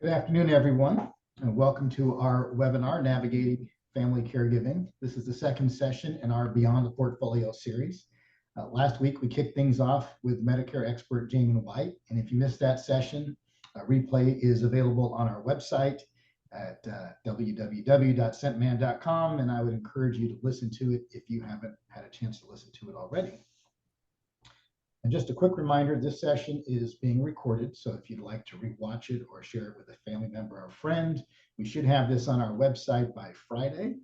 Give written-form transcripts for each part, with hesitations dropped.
Good afternoon, everyone, and welcome to our webinar, Navigating Family Caregiving. This is the second session in our Beyond the Portfolio series. Last week, we kicked things off with Medicare expert Jamin White, and if you missed that session, a replay is available on our website at www.scentman.com, and I would encourage you to listen to it if you haven't had a chance to listen to it already. And just a quick reminder, this session is being recorded, so if you'd like to rewatch it or share it with a family member or friend, we should have this on our website by Friday.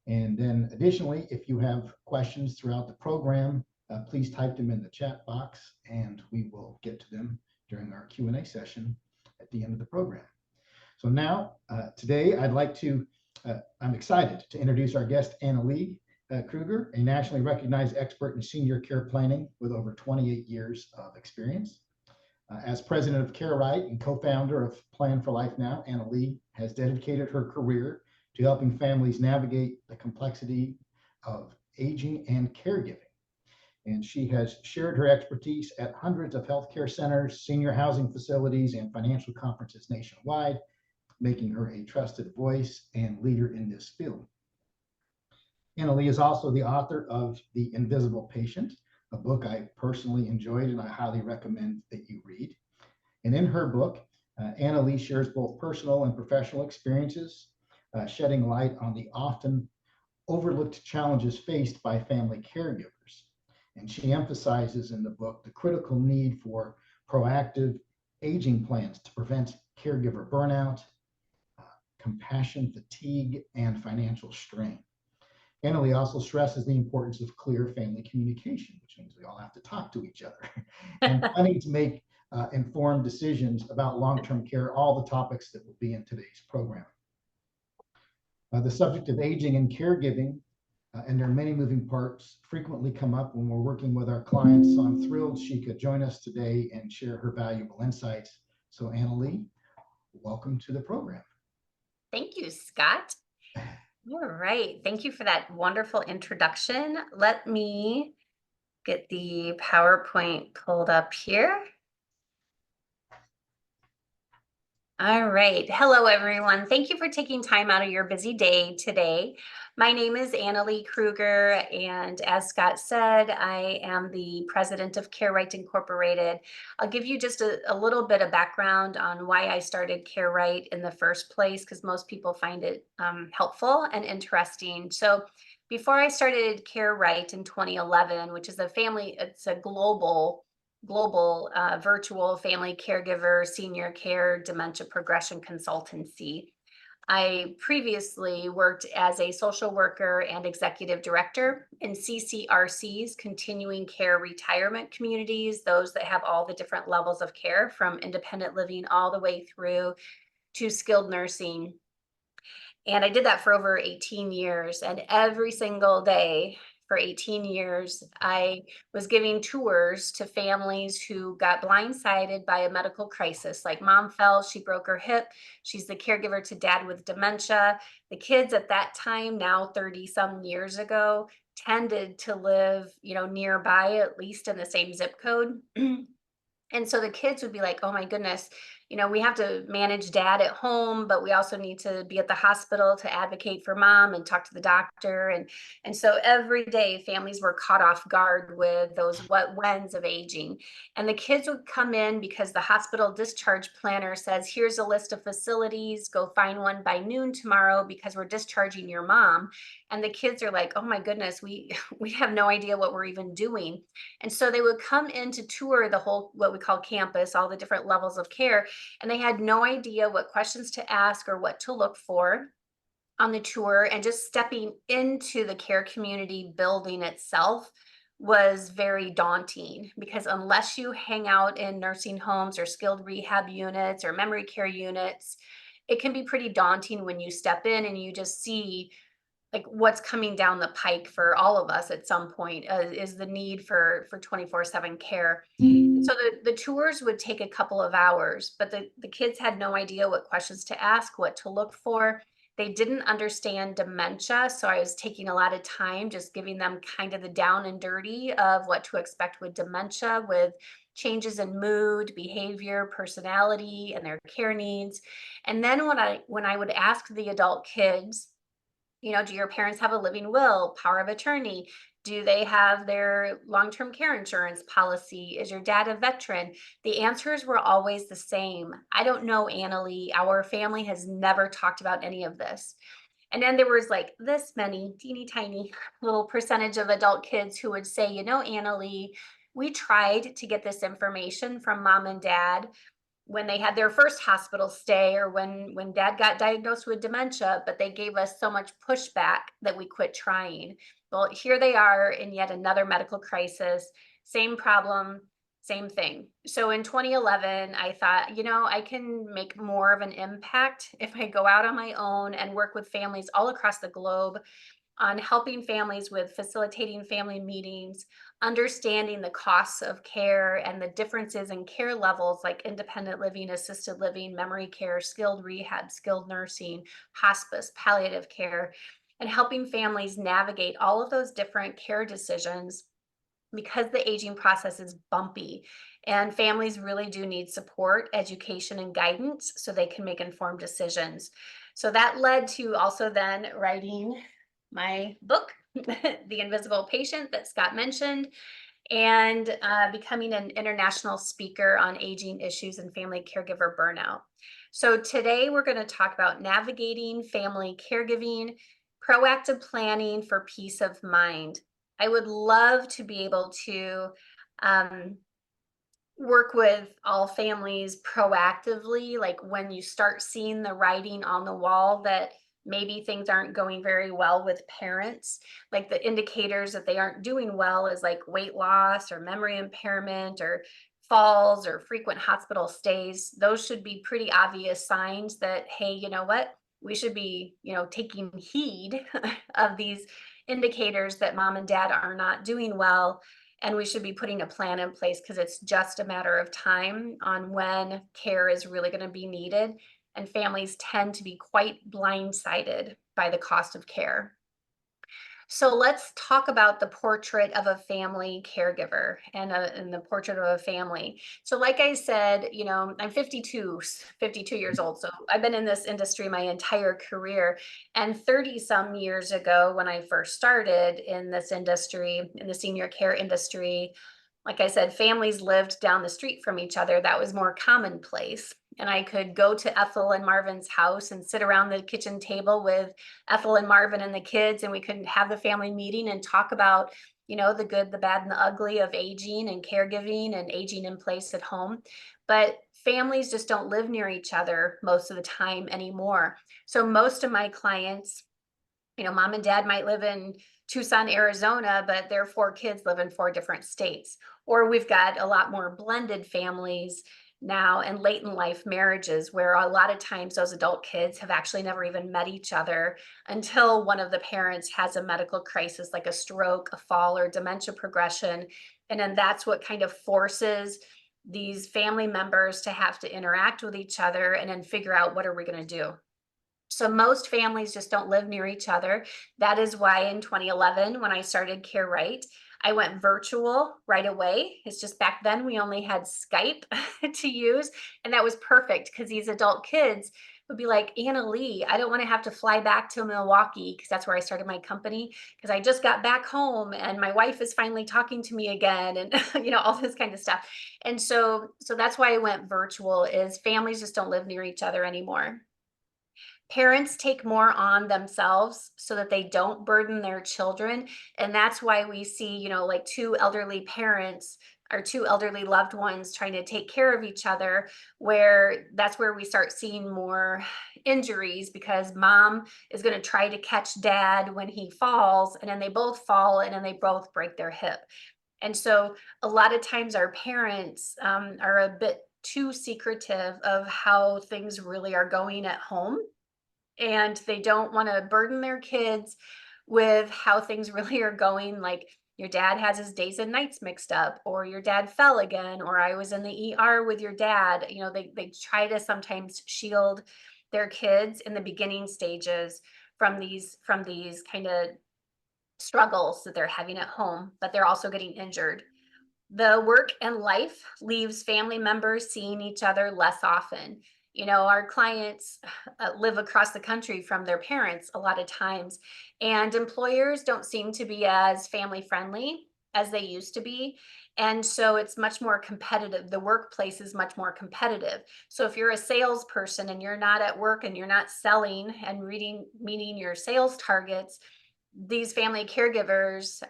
And then additionally, if you have questions throughout the program, please type them in the chat box and we will get to them during our Q&A session at the end of the program. So now, today I'm excited to introduce our guest, Annalee Kruger, a nationally recognized expert in senior care planning with over 28 years of experience. As president of Care Right and co-founder of Plan for Life Now, Annalee has dedicated her career to helping families navigate the complexity of aging and caregiving. And she has shared her expertise at hundreds of healthcare centers, senior housing facilities, and financial conferences nationwide, making her a trusted voice and leader in this field. Annalee is also the author of The Invisible Patient, a book I personally enjoyed and I highly recommend that you read. And in her book, Annalee shares both personal and professional experiences, shedding light on the often overlooked challenges faced by family caregivers. And she emphasizes in the book the critical need for proactive aging plans to prevent caregiver burnout, compassion fatigue, and financial strain. Annalee also stresses the importance of clear family communication, which means we all have to talk to each other, and planning to make informed decisions about long-term care, all the topics that will be in today's program. The subject of aging and caregiving and their many moving parts frequently come up when we're working with our clients, so I'm thrilled she could join us today and share her valuable insights. So Annalee, welcome to the program. Thank you, Scott. All right. Thank you for that wonderful introduction. Let me get the PowerPoint pulled up here. All right. Hello, everyone. Thank you for taking time out of your busy day today. My name is Annalee Kruger, and as Scott said, I am the president of Care Right Incorporated. I'll give you just a little bit of background on why I started Care Right in the first place, because most people find it helpful and interesting. So before I started Care Right in 2011, which is it's a global virtual family caregiver, senior care, dementia progression consultancy. I previously worked as a social worker and executive director in CCRCs, continuing care retirement communities, those that have all the different levels of care from independent living all the way through to skilled nursing. And I did that for over 18 years. And every single day for 18 years, I was giving tours to families who got blindsided by a medical crisis. Like mom fell, she broke her hip. She's the caregiver to dad with dementia. The kids at that time, now 30 some years ago, tended to live, nearby, at least in the same zip code. And so the kids would be like, oh my goodness, we have to manage dad at home, but we also need to be at the hospital to advocate for mom and talk to the doctor. And so every day families were caught off guard with those whens of aging. And the kids would come in because the hospital discharge planner says, here's a list of facilities, go find one by noon tomorrow because we're discharging your mom. And the kids are like, oh my goodness, we have no idea what we're even doing. And so they would come in to tour the whole, what we call campus, all the different levels of care. And they had no idea what questions to ask or what to look for on the tour. And just stepping into the care community building itself was very daunting, because unless you hang out in nursing homes or skilled rehab units or memory care units, it can be pretty daunting when you step in and you just see like what's coming down the pike for all of us at some point is the need for 24/7 care. So the tours would take a couple of hours, but the kids had no idea what questions to ask, what to look for. They didn't understand dementia, so I was taking a lot of time just giving them kind of the down and dirty of what to expect with dementia, with changes in mood, behavior, personality, and their care needs. And then when I would ask the adult kids, do your parents have a living will, power of attorney? Do they have their long-term care insurance policy? Is your dad a veteran? The answers were always the same. I don't know, Annalee. Our family has never talked about any of this. And then there was like this many teeny tiny little percentage of adult kids who would say, Annalee, we tried to get this information from mom and dad when they had their first hospital stay or when dad got diagnosed with dementia, but they gave us so much pushback that we quit trying. Well, here they are in yet another medical crisis, same problem, same thing. So in 2011, I thought, I can make more of an impact if I go out on my own and work with families all across the globe on helping families with facilitating family meetings, understanding the costs of care and the differences in care levels like independent living, assisted living, memory care, skilled rehab, skilled nursing, hospice, palliative care, and helping families navigate all of those different care decisions because the aging process is bumpy and families really do need support, education, and guidance so they can make informed decisions. So that led to also then writing my book, The Invisible Patient, that Scott mentioned, and becoming an international speaker on aging issues and family caregiver burnout. So today we're going to talk about navigating family caregiving, proactive planning for peace of mind. I would love to be able to um, work with all families proactively, like when you start seeing the writing on the wall that maybe things aren't going very well with parents, like the indicators that they aren't doing well is like weight loss or memory impairment or falls or frequent hospital stays. Those should be pretty obvious signs that, hey, you know what? We should be, taking heed of these indicators that mom and dad are not doing well, and we should be putting a plan in place because it's just a matter of time on when care is really going to be needed. And families tend to be quite blindsided by the cost of care. So let's talk about the portrait of a family caregiver and the portrait of a family. So like I said, I'm 52 years old. So I've been in this industry my entire career. And 30 some years ago, when I first started in this industry, in the senior care industry, like I said, families lived down the street from each other. That was more commonplace. And I could go to Ethel and Marvin's house and sit around the kitchen table with Ethel and Marvin and the kids, and we could have the family meeting and talk about, the good, the bad, and the ugly of aging and caregiving and aging in place at home. But families just don't live near each other most of the time anymore. So most of my clients, mom and dad might live in Tucson, Arizona, but their 4 kids live in 4 different states. Or we've got a lot more blended families now and late in life marriages where a lot of times those adult kids have actually never even met each other until one of the parents has a medical crisis like a stroke, a fall, or dementia progression. And then that's what kind of forces these family members to have to interact with each other and then figure out what are we going to do. So most families just don't live near each other. That is why in 2011, when I started Care Right, I went virtual right away. It's just back then we only had Skype to use, and that was perfect because these adult kids would be like, Annalee, I don't want to have to fly back to Milwaukee because that's where I started my company because I just got back home and my wife is finally talking to me again and all this kind of stuff. And so that's why I went virtual is families just don't live near each other anymore. Parents take more on themselves so that they don't burden their children. And that's why we see, like 2 elderly parents or 2 elderly loved ones trying to take care of each other, where that's where we start seeing more injuries because mom is going to try to catch dad when he falls, and then they both fall and then they both break their hip. And so a lot of times our parents are a bit too secretive of how things really are going at home, and they don't want to burden their kids with how things really are going, like your dad has his days and nights mixed up, or your dad fell again, or I was in the ER with your dad. They try to sometimes shield their kids in the beginning stages from these kind of struggles that they're having at home, but they're also getting injured. The work and life leaves family members seeing each other less often. Our clients live across the country from their parents a lot of times, and employers don't seem to be as family friendly as they used to be. And so it's much more competitive. The workplace is much more competitive. So if you're a salesperson and you're not at work and you're not selling and meeting your sales targets, these family caregivers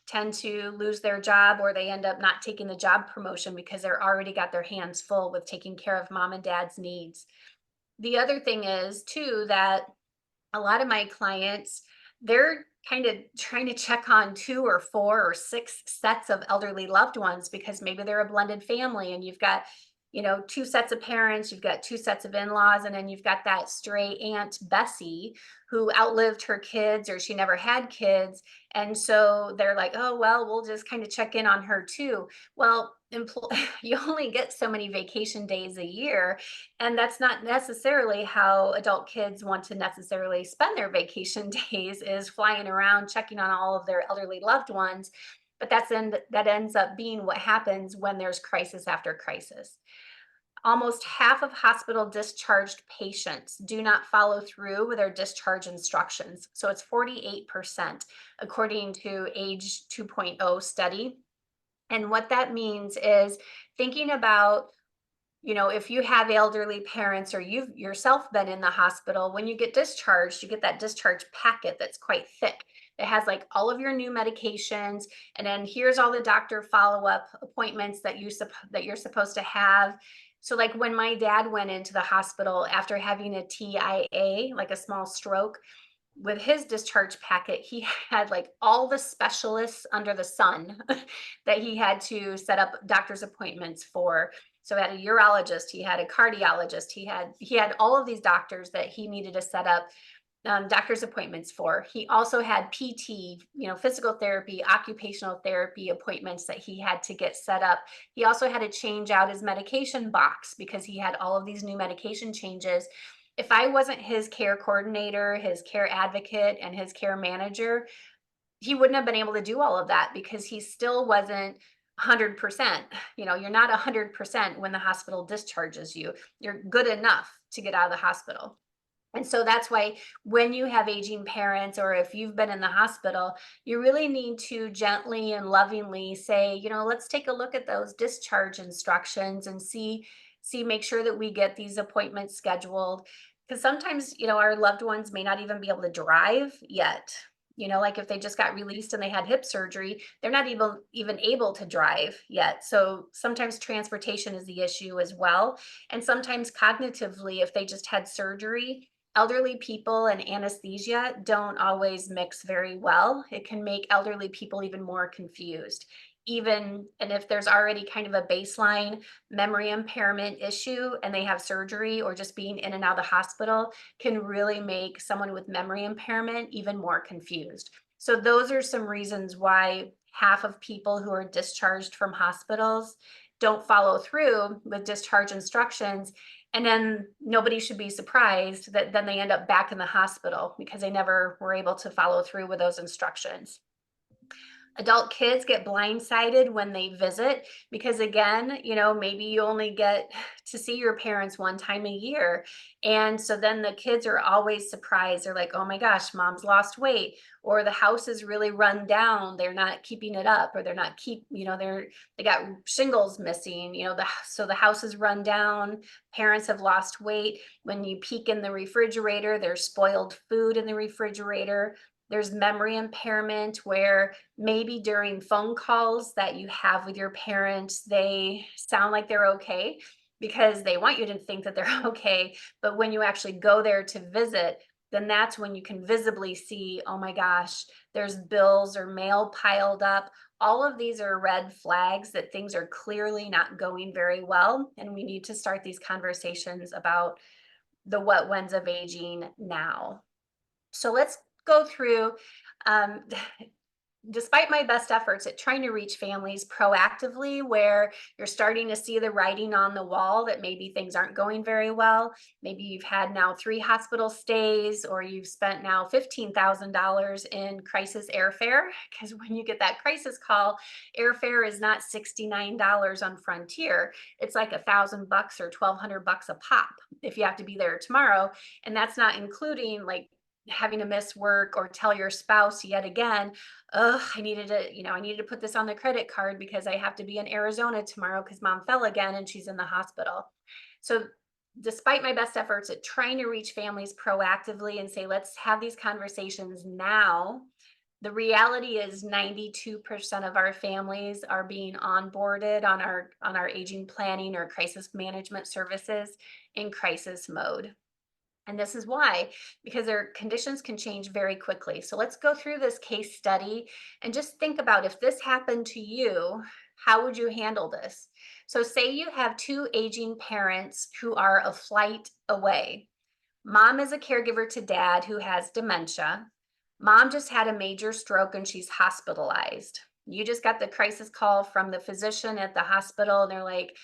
tend to lose their job, or they end up not taking the job promotion because they're already got their hands full with taking care of mom and dad's needs. The other thing is too that a lot of my clients, they're kind of trying to check on 2 or 4 or 6 sets of elderly loved ones, because maybe they're a blended family and you've got 2 sets of parents, you've got 2 sets of in-laws, and then you've got that stray Aunt Bessie who outlived her kids, or she never had kids. And so they're like, oh, well, we'll just kind of check in on her too. Well, you only get so many vacation days a year, and that's not necessarily how adult kids want to necessarily spend their vacation days, is flying around checking on all of their elderly loved ones. But that ends up being what happens when there's crisis after crisis. Almost half of hospital discharged patients do not follow through with their discharge instructions. So it's 48%, according to Age 2.0 study. And what that means is thinking about, if you have elderly parents or you've yourself been in the hospital, when you get discharged, you get that discharge packet that's quite thick. It has like all of your new medications, and then here's all the doctor follow-up appointments that you're supposed to have. So like when my dad went into the hospital after having a TIA, like a small stroke, with his discharge packet, he had like all the specialists under the sun that he had to set up doctor's appointments for. So he had a urologist, he had a cardiologist, he had all of these doctors that he needed to set up doctor's appointments for. He also had PT, physical therapy, occupational therapy appointments that he had to get set up. He also had to change out his medication box because he had all of these new medication changes. If I wasn't his care coordinator, his care advocate, and his care manager, he wouldn't have been able to do all of that, because he still wasn't 100%. You're not 100% when the hospital discharges you. You're good enough to get out of the hospital. And so that's why when you have aging parents, or if you've been in the hospital, you really need to gently and lovingly say, let's take a look at those discharge instructions and make sure that we get these appointments scheduled. Because sometimes, our loved ones may not even be able to drive yet. Like if they just got released and they had hip surgery, they're not even able to drive yet. So sometimes transportation is the issue as well. And sometimes cognitively, if they just had surgery, elderly people and anesthesia don't always mix very well. It can make elderly people even more confused. And if there's already kind of a baseline memory impairment issue and they have surgery, or just being in and out of the hospital can really make someone with memory impairment even more confused. So those are some reasons why half of people who are discharged from hospitals don't follow through with discharge instructions. And then nobody should be surprised that then they end up back in the hospital because they never were able to follow through with those instructions. Adult kids get blindsided when they visit because, again, maybe you only get to see your parents one time a year. And so then the kids are always surprised. They're like, oh my gosh, mom's lost weight, or the house is really run down. They're not keeping it up, or they got shingles missing, so the house is run down. Parents have lost weight. When you peek in the refrigerator, there's spoiled food in the refrigerator. There's memory impairment where maybe during phone calls that you have with your parents, they sound like they're okay because they want you to think that they're okay. But when you actually go there to visit, then that's when you can visibly see, oh my gosh, there's bills or mail piled up. All of these are red flags that things are clearly not going very well. And we need to start these conversations about the what whens of aging now. So let's go through despite my best efforts at trying to reach families proactively where you're starting to see the writing on the wall that maybe things aren't going very well, maybe you've had now 3 hospital stays, or you've spent now $15,000 in crisis airfare, because when you get that crisis call, airfare is not $69 on Frontier. It's like $1,000 or $1,200 a pop if you have to be there tomorrow. And that's not including like having to miss work or tell your spouse yet again, oh, I needed to put this on the credit card because I have to be in Arizona tomorrow because mom fell again and she's in the hospital. So despite my best efforts at trying to reach families proactively and say, let's have these conversations now, the reality is 92% of our families are being onboarded on our aging planning or crisis management services in crisis mode. And this is why, because their conditions can change very quickly. So let's go through this case study and just think about, if this happened to you, how would you handle this? So say you have 2 aging parents who are a flight away. Mom is a caregiver to dad who has dementia. Mom just had a major stroke and she's hospitalized. You just got the crisis call from the physician at the hospital, and they're like,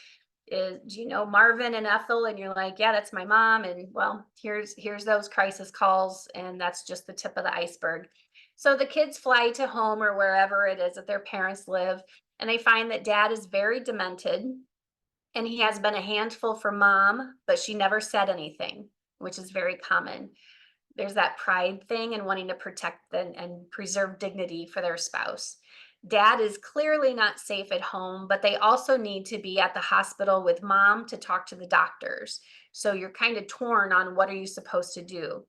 do you know Marvin and Ethel? And you're like, yeah, that's my mom. And well, here's those crisis calls, and that's just the tip of the iceberg. So the kids fly to home or wherever it is that their parents live, and they find that dad is very demented, and he has been a handful for mom, but she never said anything, which is very common. There's that pride thing and wanting to protect and preserve dignity for their spouse. Dad is clearly not safe at home, but they also need to be at the hospital with mom to talk to the doctors. So you're kind of torn on what are you supposed to do.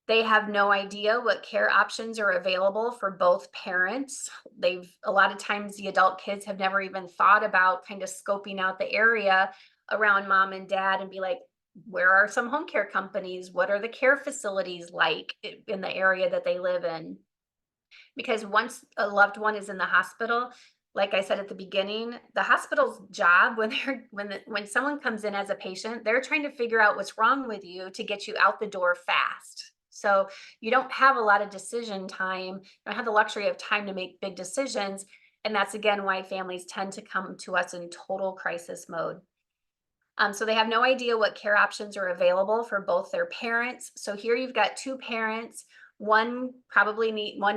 They have no idea what care options are available for both parents. A lot of times the adult kids have never even thought about kind of scoping out the area around mom and dad and be like, where are some home care companies? What are the care facilities like in the area that they live in? Because once a loved one is in the hospital, like I said at the beginning, the hospital's job when someone comes in as a patient, they're trying to figure out what's wrong with you to get you out the door fast. So you don't have a lot of decision time. You don't have the luxury of time to make big decisions. And that's again why families tend to come to us in total crisis mode. So they have no idea what care options are available for both their parents. So here you've got 2 parents. One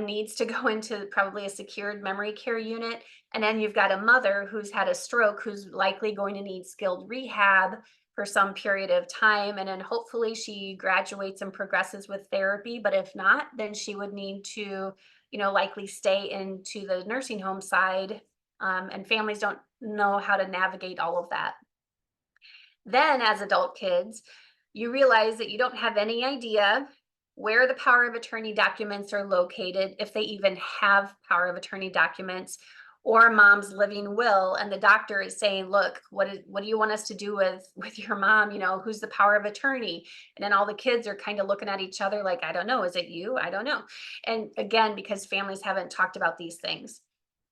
needs to go into probably a secured memory care unit. And then you've got a mother who's had a stroke, who's likely going to need skilled rehab for some period of time. And then hopefully she graduates and progresses with therapy. But if not, then she would need to, likely stay into the nursing home side. And families don't know how to navigate all of that. Then, as adult kids, you realize that you don't have any idea where the power of attorney documents are located, if they even have power of attorney documents, or mom's living will. And the doctor is saying, look, what do you want us to do with your mom? Who's the power of attorney? And then all the kids are kind of looking at each other like, I don't know. Is it you? I don't know. And again, because families haven't talked about these things.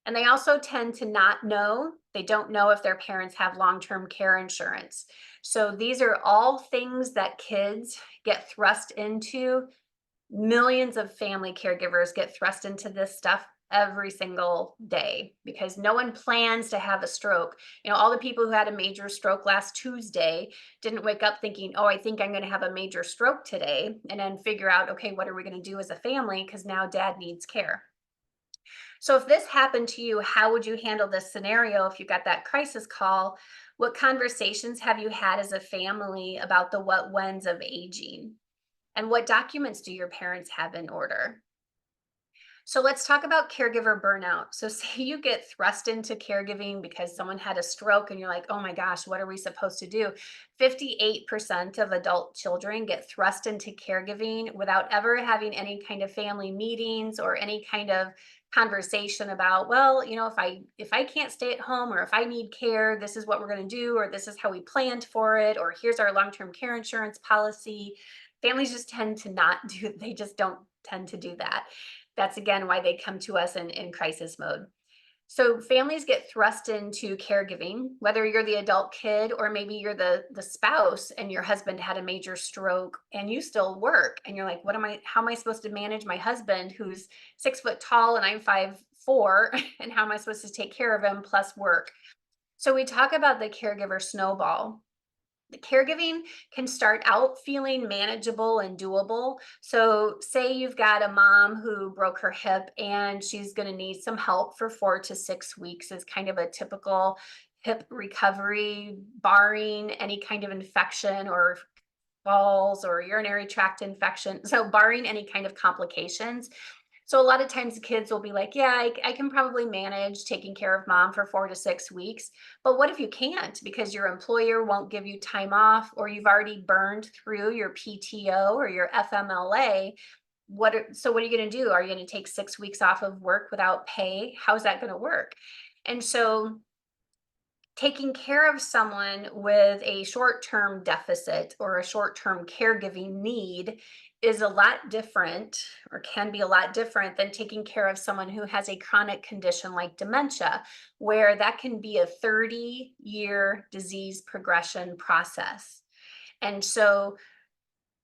And they also tend to not know. They don't know if their parents have long-term care insurance. So these are all things that kids get thrust into. Millions of family caregivers get thrust into this stuff every single day because no one plans to have a stroke. All the people who had a major stroke last Tuesday didn't wake up thinking, oh, I think I'm going to have a major stroke today, and then figure out, okay, what are we going to do as a family? Because now dad needs care. So if this happened to you, how would you handle this scenario if you got that crisis call? What conversations have you had as a family about the what whens of aging? And what documents do your parents have in order? So let's talk about caregiver burnout. So say you get thrust into caregiving because someone had a stroke and you're like, oh my gosh, what are we supposed to do? 58% of adult children get thrust into caregiving without ever having any kind of family meetings or any kind of conversation about, well, if I can't stay at home, or if I need care, this is what we're going to do, or this is how we planned for it, or here's our long-term care insurance policy. Families just tend to not do, they just don't tend to do that. That's again why they come to us in crisis mode. So families get thrust into caregiving, whether you're the adult kid or maybe you're the spouse and your husband had a major stroke and you still work and you're like, how am I supposed to manage my husband who's 6 foot tall and I'm 4 and how am I supposed to take care of him plus work? So we talk about the caregiver snowball. The caregiving can start out feeling manageable and doable. So, say you've got a mom who broke her hip and she's going to need some help for 4 to 6 weeks, is kind of a typical hip recovery, barring any kind of infection or falls or urinary tract infection. So, barring any kind of complications. So a lot of times the kids will be like, yeah, I can probably manage taking care of mom for 4 to 6 weeks. But what if you can't because your employer won't give you time off or you've already burned through your PTO or your FMLA? So what are you going to do? Are you going to take 6 weeks off of work without pay? How's that going to work? And so taking care of someone with a short-term deficit or a short-term caregiving need is a lot different, or can be a lot different, than taking care of someone who has a chronic condition like dementia, where that can be a 30-year disease progression process. And so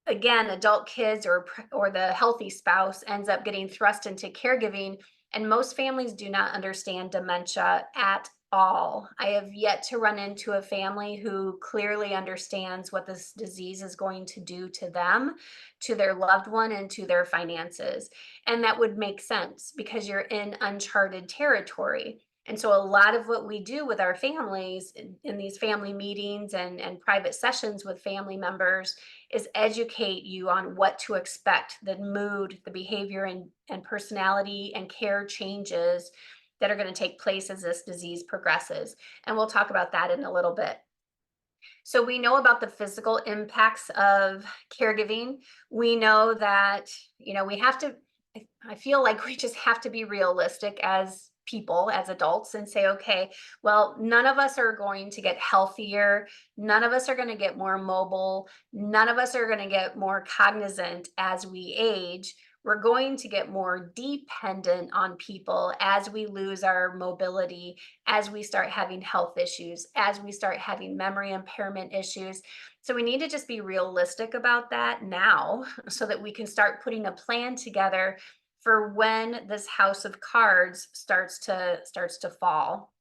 again, adult kids or the healthy spouse ends up getting thrust into caregiving, and most families do not understand dementia at all. I have yet to run into a family who clearly understands what this disease is going to do to them, to their loved one, and to their finances. And that would make sense because you're in uncharted territory. And so a lot of what we do with our families in these family meetings and private sessions with family members is educate you on what to expect, the mood, the behavior, and personality and care changes that are going to take place as this disease progresses. And we'll talk about that in a little bit. So we know about the physical impacts of caregiving. We know that, we have to, I feel like we just have to be realistic as people, as adults, and say, okay, well, none of us are going to get healthier. None of us are going to get more mobile. None of us are going to get more cognizant as we age. We're going to get more dependent on people as we lose our mobility, as we start having health issues, as we start having memory impairment issues. So we need to just be realistic about that now so that we can start putting a plan together for when this house of cards starts to fall.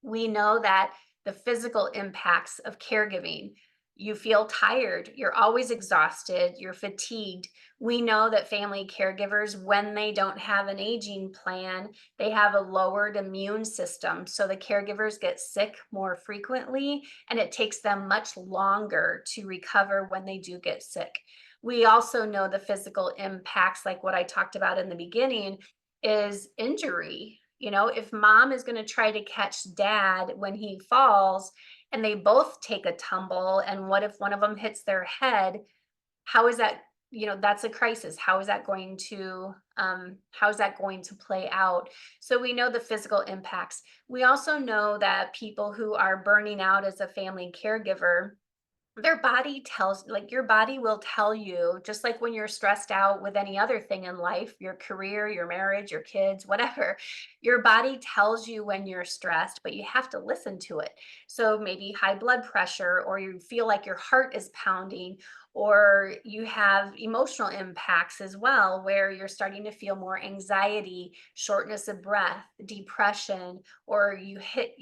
We know that the physical impacts of caregiving, you feel tired, you're always exhausted, you're fatigued. We know that family caregivers, when they don't have an aging plan, they have a lowered immune system. So the caregivers get sick more frequently, and it takes them much longer to recover when they do get sick. We also know the physical impacts, like what I talked about in the beginning, is injury. If mom is going to try to catch dad when he falls and they both take a tumble, and what if one of them hits their head? How is that? That's a crisis. How is that going to play out? So we know the physical impacts. We also know that people who are burning out as a family caregiver, their body your body will tell you, just like when you're stressed out with any other thing in life, your career, your marriage, your kids, whatever, your body tells you when you're stressed, but you have to listen to it. So maybe high blood pressure, or you feel like your heart is pounding, or you have emotional impacts as well, where you're starting to feel more anxiety, shortness of breath, depression, or you hit,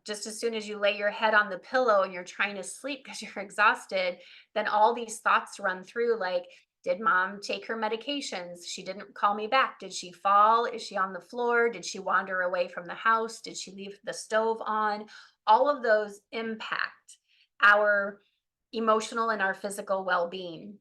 just as soon as you lay your head on the pillow and you're trying to sleep because you're exhausted, then all these thoughts run through like, did mom take her medications? She didn't call me back. Did she fall? Is she on the floor? Did she wander away from the house? Did she leave the stove on? All of those impact our emotional and our physical well-being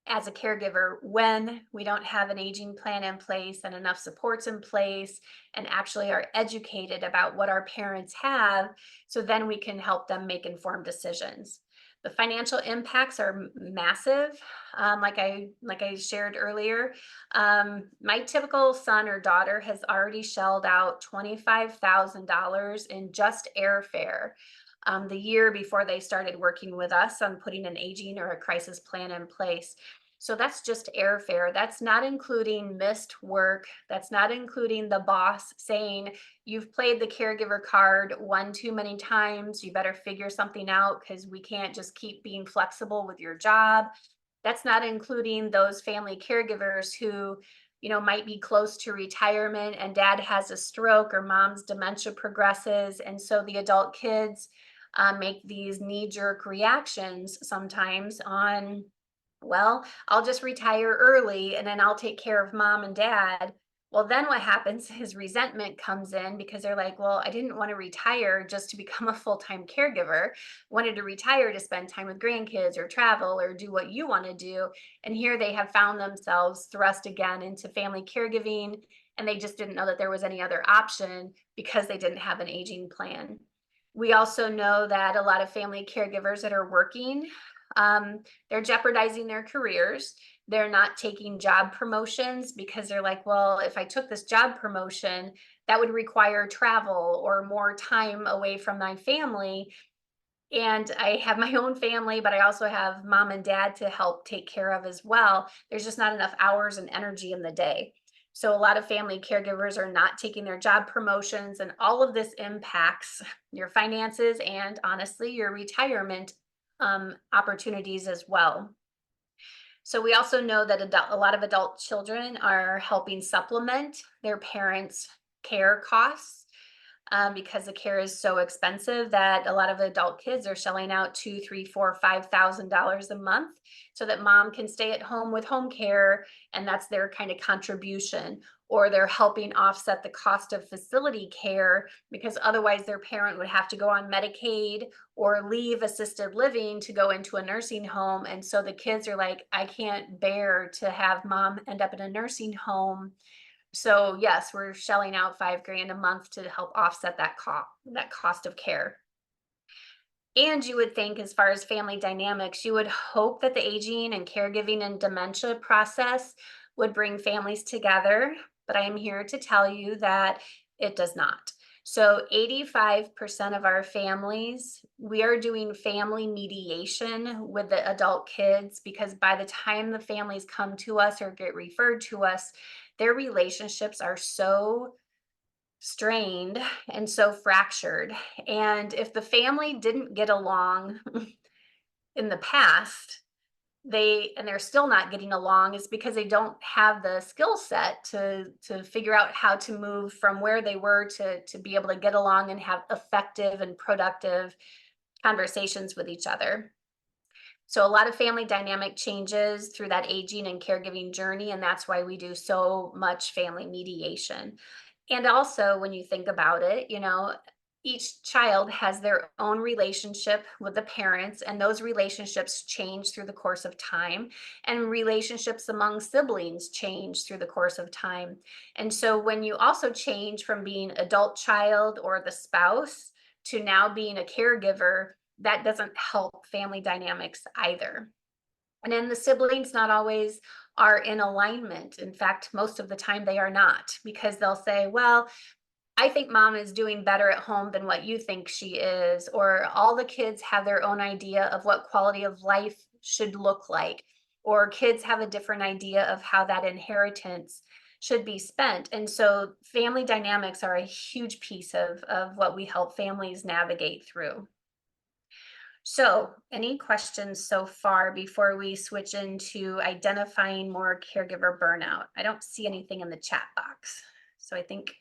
as a caregiver when we don't have an aging plan in place and enough supports in place, and actually are educated about what our parents have, so then we can help them make informed decisions. The financial impacts are massive. Like I shared earlier, my typical son or daughter has already shelled out $25,000 in just airfare the year before they started working with us on putting an aging or a crisis plan in place. So that's just airfare. That's not including missed work. That's not including the boss saying, you've played the caregiver card one too many times. You better figure something out because we can't just keep being flexible with your job. That's not including those family caregivers who might be close to retirement and dad has a stroke or mom's dementia progresses. And so the adult kids make these knee-jerk reactions sometimes on, well, I'll just retire early and then I'll take care of mom and dad. Well, then what happens is resentment comes in because they're like, well, I didn't want to retire just to become a full-time caregiver. Wanted to retire to spend time with grandkids or travel or do what you want to do. And here they have found themselves thrust again into family caregiving, and they just didn't know that there was any other option because they didn't have an aging plan. We also know that a lot of family caregivers that are working, they're jeopardizing their careers. They're not taking job promotions because they're like, well, if I took this job promotion, that would require travel or more time away from my family. And I have my own family, but I also have mom and dad to help take care of as well. There's just not enough hours and energy in the day. So a lot of family caregivers are not taking their job promotions, and all of this impacts your finances and honestly your retirement opportunities as well. So we also know that a lot of adult children are helping supplement their parents' care costs, because the care is so expensive that a lot of adult kids are shelling out $2, $3, $4, $5,000 a month so that mom can stay at home with home care, and that's their kind of contribution. Or they're helping offset the cost of facility care because otherwise their parent would have to go on Medicaid or leave assisted living to go into a nursing home. And so the kids are like, I can't bear to have mom end up in a nursing home. So yes, we're shelling out $5,000 a month to help offset that cost of care. And you would think, as far as family dynamics, you would hope that the aging and caregiving and dementia process would bring families together, but I am here to tell you that it does not. So 85% of our families, we are doing family mediation with the adult kids, because by the time the families come to us or get referred to us, their relationships are so strained and so fractured. And if the family didn't get along in the past, they're still not getting along, is because they don't have the skill set to figure out how to move from where they were to be able to get along and have effective and productive conversations with each other. So a lot of family dynamic changes through that aging and caregiving journey, and that's why we do so much family mediation. And also, when you think about it, each child has their own relationship with the parents, and those relationships change through the course of time, and relationships among siblings change through the course of time. And so when you also change from being adult child or the spouse to now being a caregiver, that doesn't help family dynamics either. And then the siblings not always are in alignment. In fact, most of the time they are not, because they'll say, well, I think mom is doing better at home than what you think she is, or all the kids have their own idea of what quality of life should look like, or kids have a different idea of how that inheritance should be spent. And so family dynamics are a huge piece of what we help families navigate through. So, any questions so far before we switch into identifying more caregiver burnout? I don't see anything in the chat box, so I think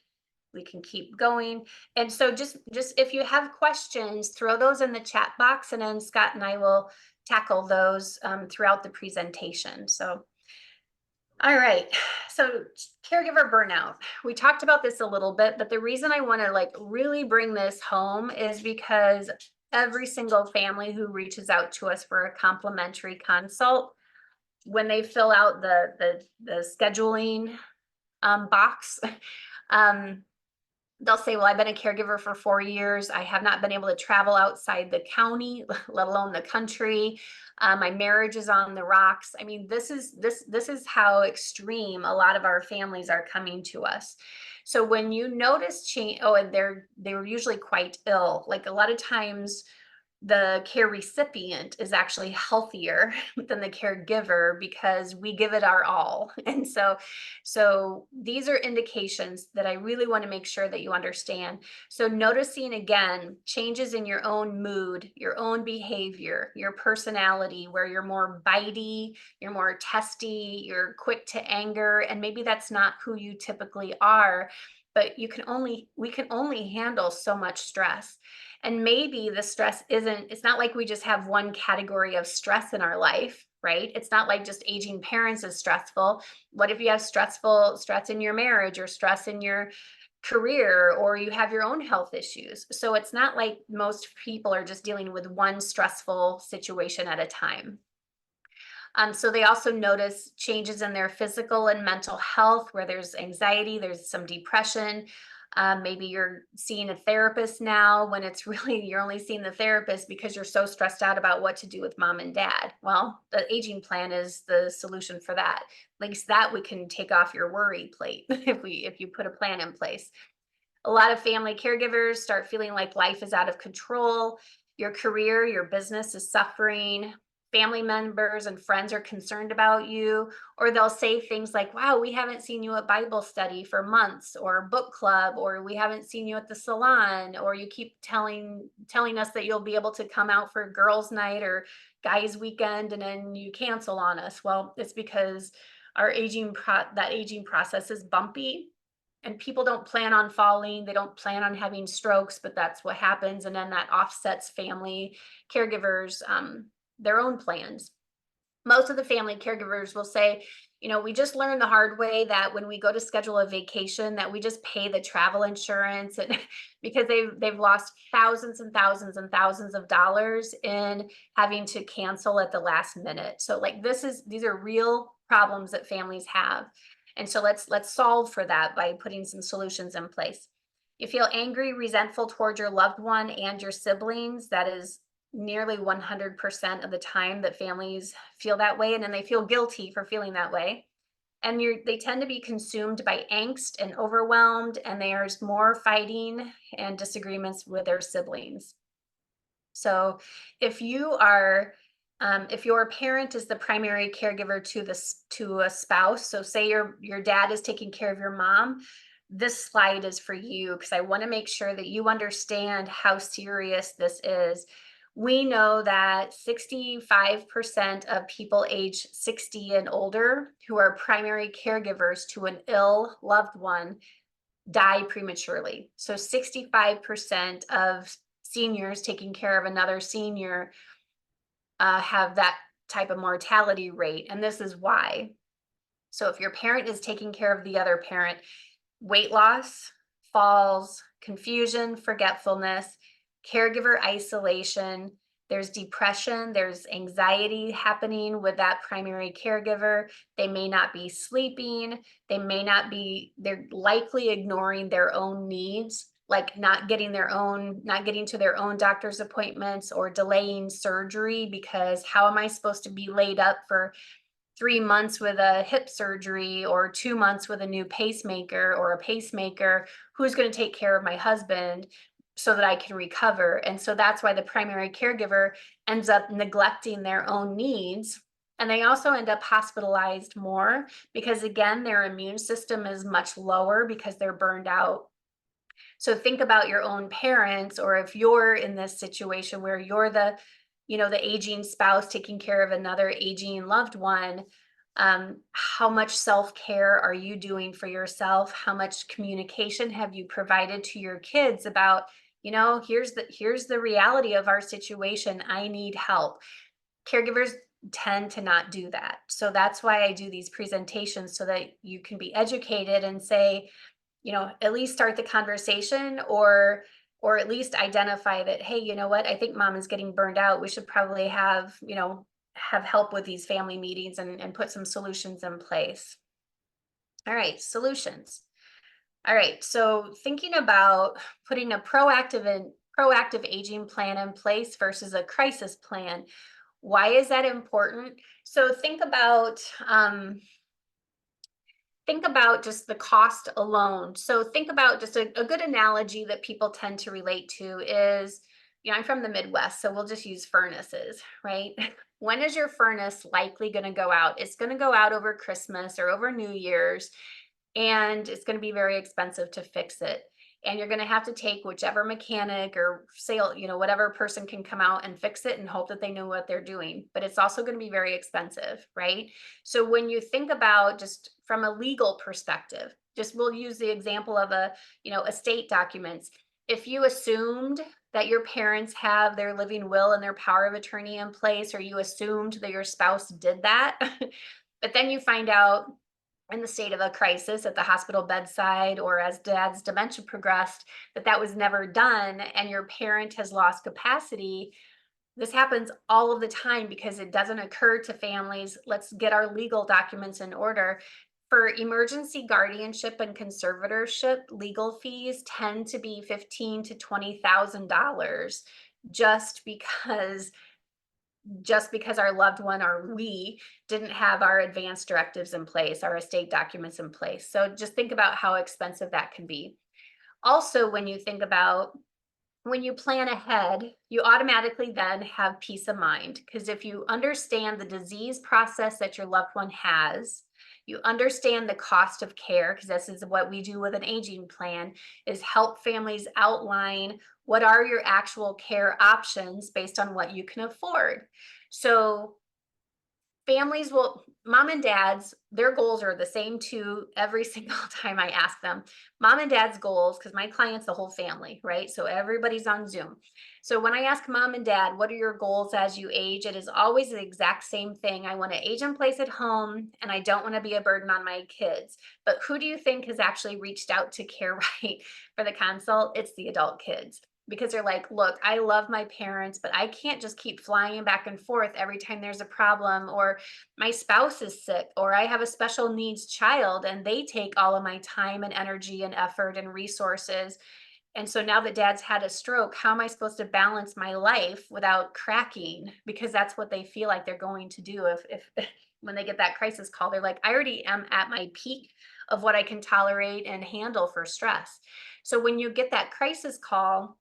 we can keep going. And so just if you have questions, throw those in the chat box, and then Scott and I will tackle those throughout the presentation. So, all right. So caregiver burnout. We talked about this a little bit, but the reason I want to really bring this home is because every single family who reaches out to us for a complimentary consult, when they fill out the scheduling box, they'll say, well, I've been a caregiver for 4 years. I have not been able to travel outside the county, let alone the country. My marriage is on the rocks. I mean, this is how extreme a lot of our families are coming to us. So when you notice change, and they were usually quite ill. Like a lot of times the care recipient is actually healthier than the caregiver because we give it our all. And so these are indications that I really want to make sure that you understand. So noticing again changes in your own mood, your own behavior, your personality, where you're more bitey, you're more testy, you're quick to anger, and maybe that's not who you typically are, but we can only handle so much stress. And maybe the stress it's not like we just have one category of stress in our life, right? It's not like just aging parents is stressful. What if you have stress in your marriage or stress in your career, or you have your own health issues? So it's not like most people are just dealing with one stressful situation at a time. So they also notice changes in their physical and mental health, where there's anxiety, there's some depression. Maybe you're seeing a therapist now when it's really you're only seeing the therapist because you're so stressed out about what to do with mom and dad. Well, the aging plan is the solution for that. At least that we can take off your worry plate if you put a plan in place. A lot of family caregivers start feeling like life is out of control. Your career, your business is suffering. Family members and friends are concerned about you, or they'll say things like, wow, we haven't seen you at Bible study for months, or book club, or we haven't seen you at the salon, or you keep telling us that you'll be able to come out for girls' night or guys' weekend, and then you cancel on us. Well, it's because that aging process is bumpy, and people don't plan on falling, they don't plan on having strokes, but that's what happens, and then that offsets family caregivers their own plans. Most of the family caregivers will say, we just learned the hard way that when we go to schedule a vacation that we just pay the travel insurance, and because they've lost thousands and thousands and thousands of dollars in having to cancel at the last minute. So like these are real problems that families have. And so let's solve for that by putting some solutions in place. You feel angry, resentful towards your loved one and your siblings. That is nearly 100% of the time that families feel that way, and then they feel guilty for feeling that way. And they tend to be consumed by angst and overwhelmed, and there's more fighting and disagreements with their siblings. So if if your parent is the primary caregiver to a spouse, so say your dad is taking care of your mom, this slide is for you because I want to make sure that you understand how serious this is. We know that 65% of people age 60 and older who are primary caregivers to an ill loved one die prematurely. So 65% of seniors taking care of another senior have that type of mortality rate. And this is why. So if your parent is taking care of the other parent, weight loss, falls, confusion, forgetfulness, caregiver isolation, there's depression, there's anxiety happening with that primary caregiver. They may not be sleeping. They're likely ignoring their own needs, like not getting to their own doctor's appointments or delaying surgery because how am I supposed to be laid up for 3 months with a hip surgery or 2 months with a new pacemaker or a pacemaker? Who's going to take care of my husband so that I can recover? And so that's why the primary caregiver ends up neglecting their own needs. And they also end up hospitalized more because, again, their immune system is much lower because they're burned out. So think about your own parents, or if you're in this situation where you're the aging spouse taking care of another aging loved one, how much self-care are you doing for yourself? How much communication have you provided to your kids about, here's the reality of our situation. I need help. Caregivers tend to not do that. So that's why I do these presentations so that you can be educated and say, at least start the conversation, or at least identify that, hey, you know what, I think mom is getting burned out. We should probably have help with these family meetings and put some solutions in place. All right, solutions. All right, so thinking about putting a proactive aging plan in place versus a crisis plan. Why is that important? So think about just the cost alone. So think about just a good analogy that people tend to relate to is, I'm from the Midwest, so we'll just use furnaces, right? When is your furnace likely going to go out? It's going to go out over Christmas or over New Year's, and it's going to be very expensive to fix it. And you're going to have to take whichever mechanic or sale, whatever person can come out and fix it and hope that they know what they're doing. But it's also going to be very expensive, right? So when you think about just from a legal perspective, just we'll use the example of estate documents. If you assumed that your parents have their living will and their power of attorney in place, or you assumed that your spouse did that, but then you find out in the state of a crisis at the hospital bedside or as dad's dementia progressed that was never done and your parent has lost capacity. This happens all of the time because it doesn't occur to families. Let's get our legal documents in order. For emergency guardianship and conservatorship, legal fees tend to be $15,000 to $20,000 just because our loved one or we didn't have our advance directives in place, our estate documents in place. So just think about how expensive that can be. Also, when you plan ahead, you automatically then have peace of mind, because if you understand the disease process that your loved one has, you understand the cost of care, because this is what we do with an aging plan, is help families outline what are your actual care options based on what you can afford. So mom and dads, their goals are the same too every single time I ask them. Mom and dad's goals, because my client's the whole family, right? So everybody's on Zoom. So when I ask mom and dad, what are your goals as you age? It is always the exact same thing. I want to age in place at home and I don't want to be a burden on my kids. But who do you think has actually reached out to Care Right for the consult? It's the adult kids. Because they're like, look, I love my parents, but I can't just keep flying back and forth every time there's a problem, or my spouse is sick, or I have a special needs child and they take all of my time and energy and effort and resources. And so now that dad's had a stroke, how am I supposed to balance my life without cracking? Because that's what they feel like they're going to do if when they get that crisis call, they're like, I already am at my peak of what I can tolerate and handle for stress. So when you get that crisis call,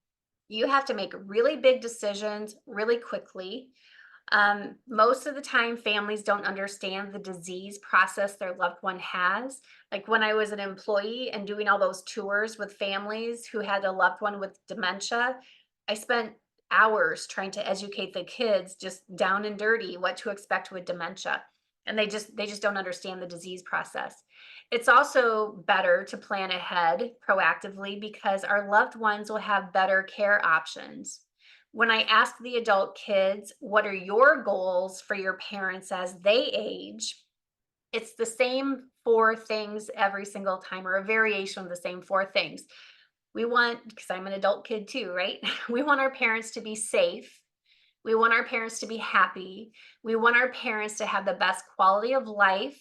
you have to make really big decisions really quickly. Most of the time, families don't understand the disease process their loved one has. Like when I was an employee and doing all those tours with families who had a loved one with dementia, I spent hours trying to educate the kids just down and dirty what to expect with dementia. And they just don't understand the disease process. It's also better to plan ahead proactively because our loved ones will have better care options. When I ask the adult kids, what are your goals for your parents as they age? It's the same four things every single time, or a variation of the same four things. We want, because I'm an adult kid too, right? We want our parents to be safe. We want our parents to be happy. We want our parents to have the best quality of life.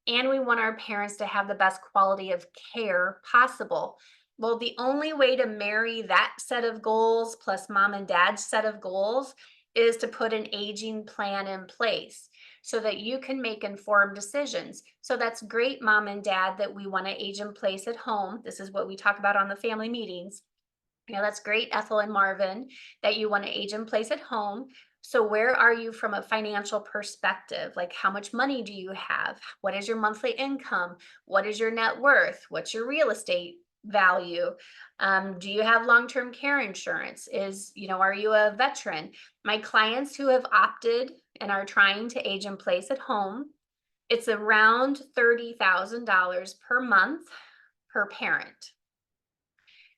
And we want our parents to have the best quality of care possible. Well, the only way to marry that set of goals plus mom and dad's set of goals is to put an aging plan in place so that you can make informed decisions. So that's great, mom and dad, that we want to age in place at home. This is what we talk about on the family meetings. That's great, Ethel and Marvin, that you want to age in place at home. So where are you from a financial perspective? Like, how much money do you have? What is your monthly income? What is your net worth? What's your real estate value? Do you have long-term care insurance? Are you a veteran? My clients who have opted and are trying to age in place at home, it's around $30,000 per month per parent.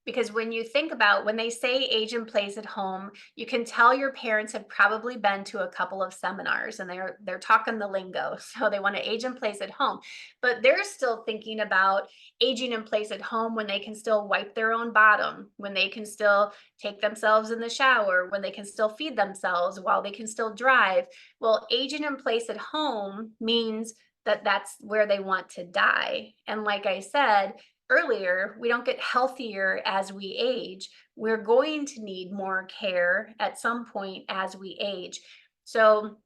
Because when you think about when they say age in place at home, you can tell your parents have probably been to a couple of seminars and they're talking the lingo. So they want to age in place at home, but they're still thinking about aging in place at home when they can still wipe their own bottom, when they can still take themselves in the shower, when they can still feed themselves, while they can still drive. Well, aging in place at home means that that's where they want to die. And like I said earlier, we don't get healthier as we age. We're going to need more care at some point as we age. So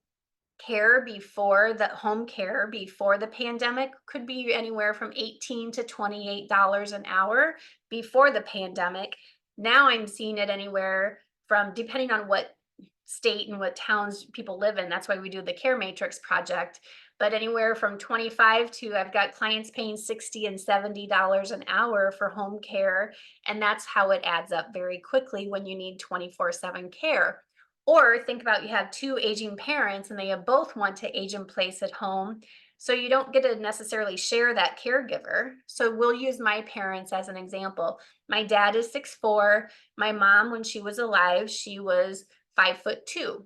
home care before the pandemic could be anywhere from $18 to $28 an hour before the pandemic. Now I'm seeing it anywhere from depending on what state and what towns people live in. That's why we do the Care Matrix project. But anywhere from 25 to I've got clients paying $60 and $70 an hour for home care. And that's how it adds up very quickly when you need 24/7 care. Or think about you have two aging parents and they both want to age in place at home. So you don't get to necessarily share that caregiver. So we'll use my parents as an example. My dad is 6'4". My mom, when she was alive, she was 5'2".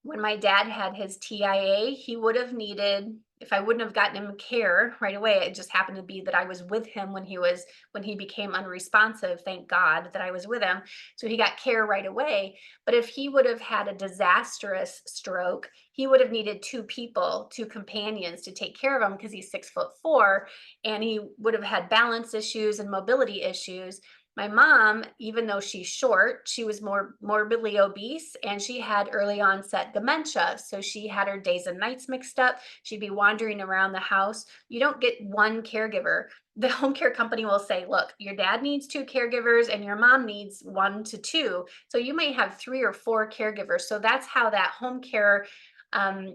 When my dad had his TIA, he would have needed, if I wouldn't have gotten him care right away, it just happened to be that I was with him when he became unresponsive. Thank God that I was with him. So he got care right away. But if he would have had a disastrous stroke, he would have needed two people, two companions to take care of him because he's 6'4", and he would have had balance issues and mobility issues. My mom, even though she's short, she was more morbidly obese and she had early onset dementia. So she had her days and nights mixed up. She'd be wandering around the house. You don't get one caregiver. The home care company will say, look, your dad needs two caregivers and your mom needs 1 to 2. So you may have 3 or 4 caregivers. So that's how that home care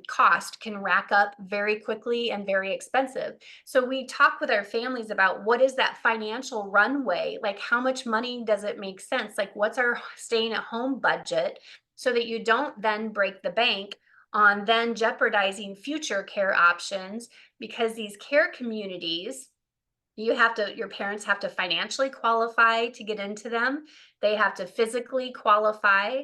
cost can rack up very quickly and very expensive. So we talk with our families about what is that financial runway? Like how much money does it make sense? Like what's our staying at home budget so that you don't then break the bank on then jeopardizing future care options, because these care communities, your parents have to financially qualify to get into them. They have to physically qualify.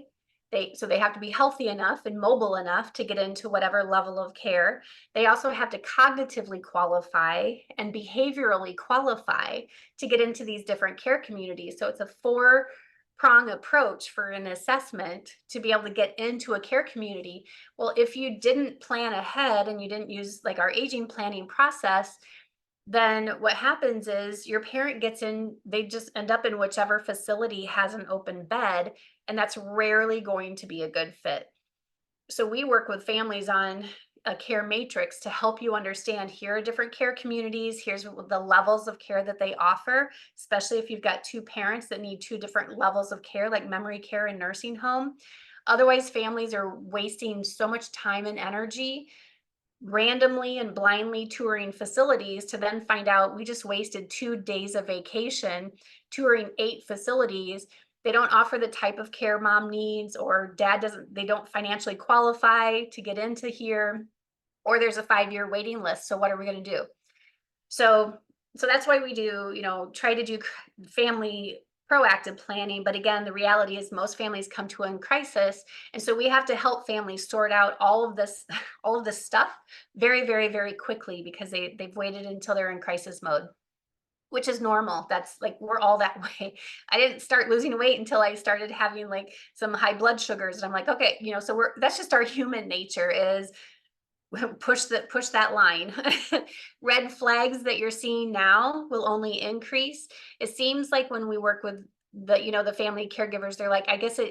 So they have to be healthy enough and mobile enough to get into whatever level of care. They also have to cognitively qualify and behaviorally qualify to get into these different care communities. So it's a 4-prong approach for an assessment to be able to get into a care community. Well, if you didn't plan ahead and you didn't use like our aging planning process, then what happens is your parent gets in, they just end up in whichever facility has an open bed, and that's rarely going to be a good fit. So we work with families on a care matrix to help you understand, here are different care communities, here's the levels of care that they offer, especially if you've got two parents that need 2 different levels of care, like memory care and nursing home. Otherwise, families are wasting so much time and energy randomly and blindly touring facilities to then find out we just wasted 2 days of vacation touring 8 facilities. They don't offer the type of care mom needs, or dad doesn't, they don't financially qualify to get into here, or there's a 5-year waiting list. So what are we going to do? So that's why we do, try to do family proactive planning. But again, the reality is most families come to in crisis. And so we have to help families sort out all of this, all of this stuff very, very, very quickly, because they've waited until they're in crisis mode, which is normal. That's like, we're all that way. I didn't start losing weight until I started having like some high blood sugars. And I'm like, okay, so that's just our human nature, is push that line. Red flags that you're seeing now will only increase. It seems like when we work with the family caregivers, they're like, I guess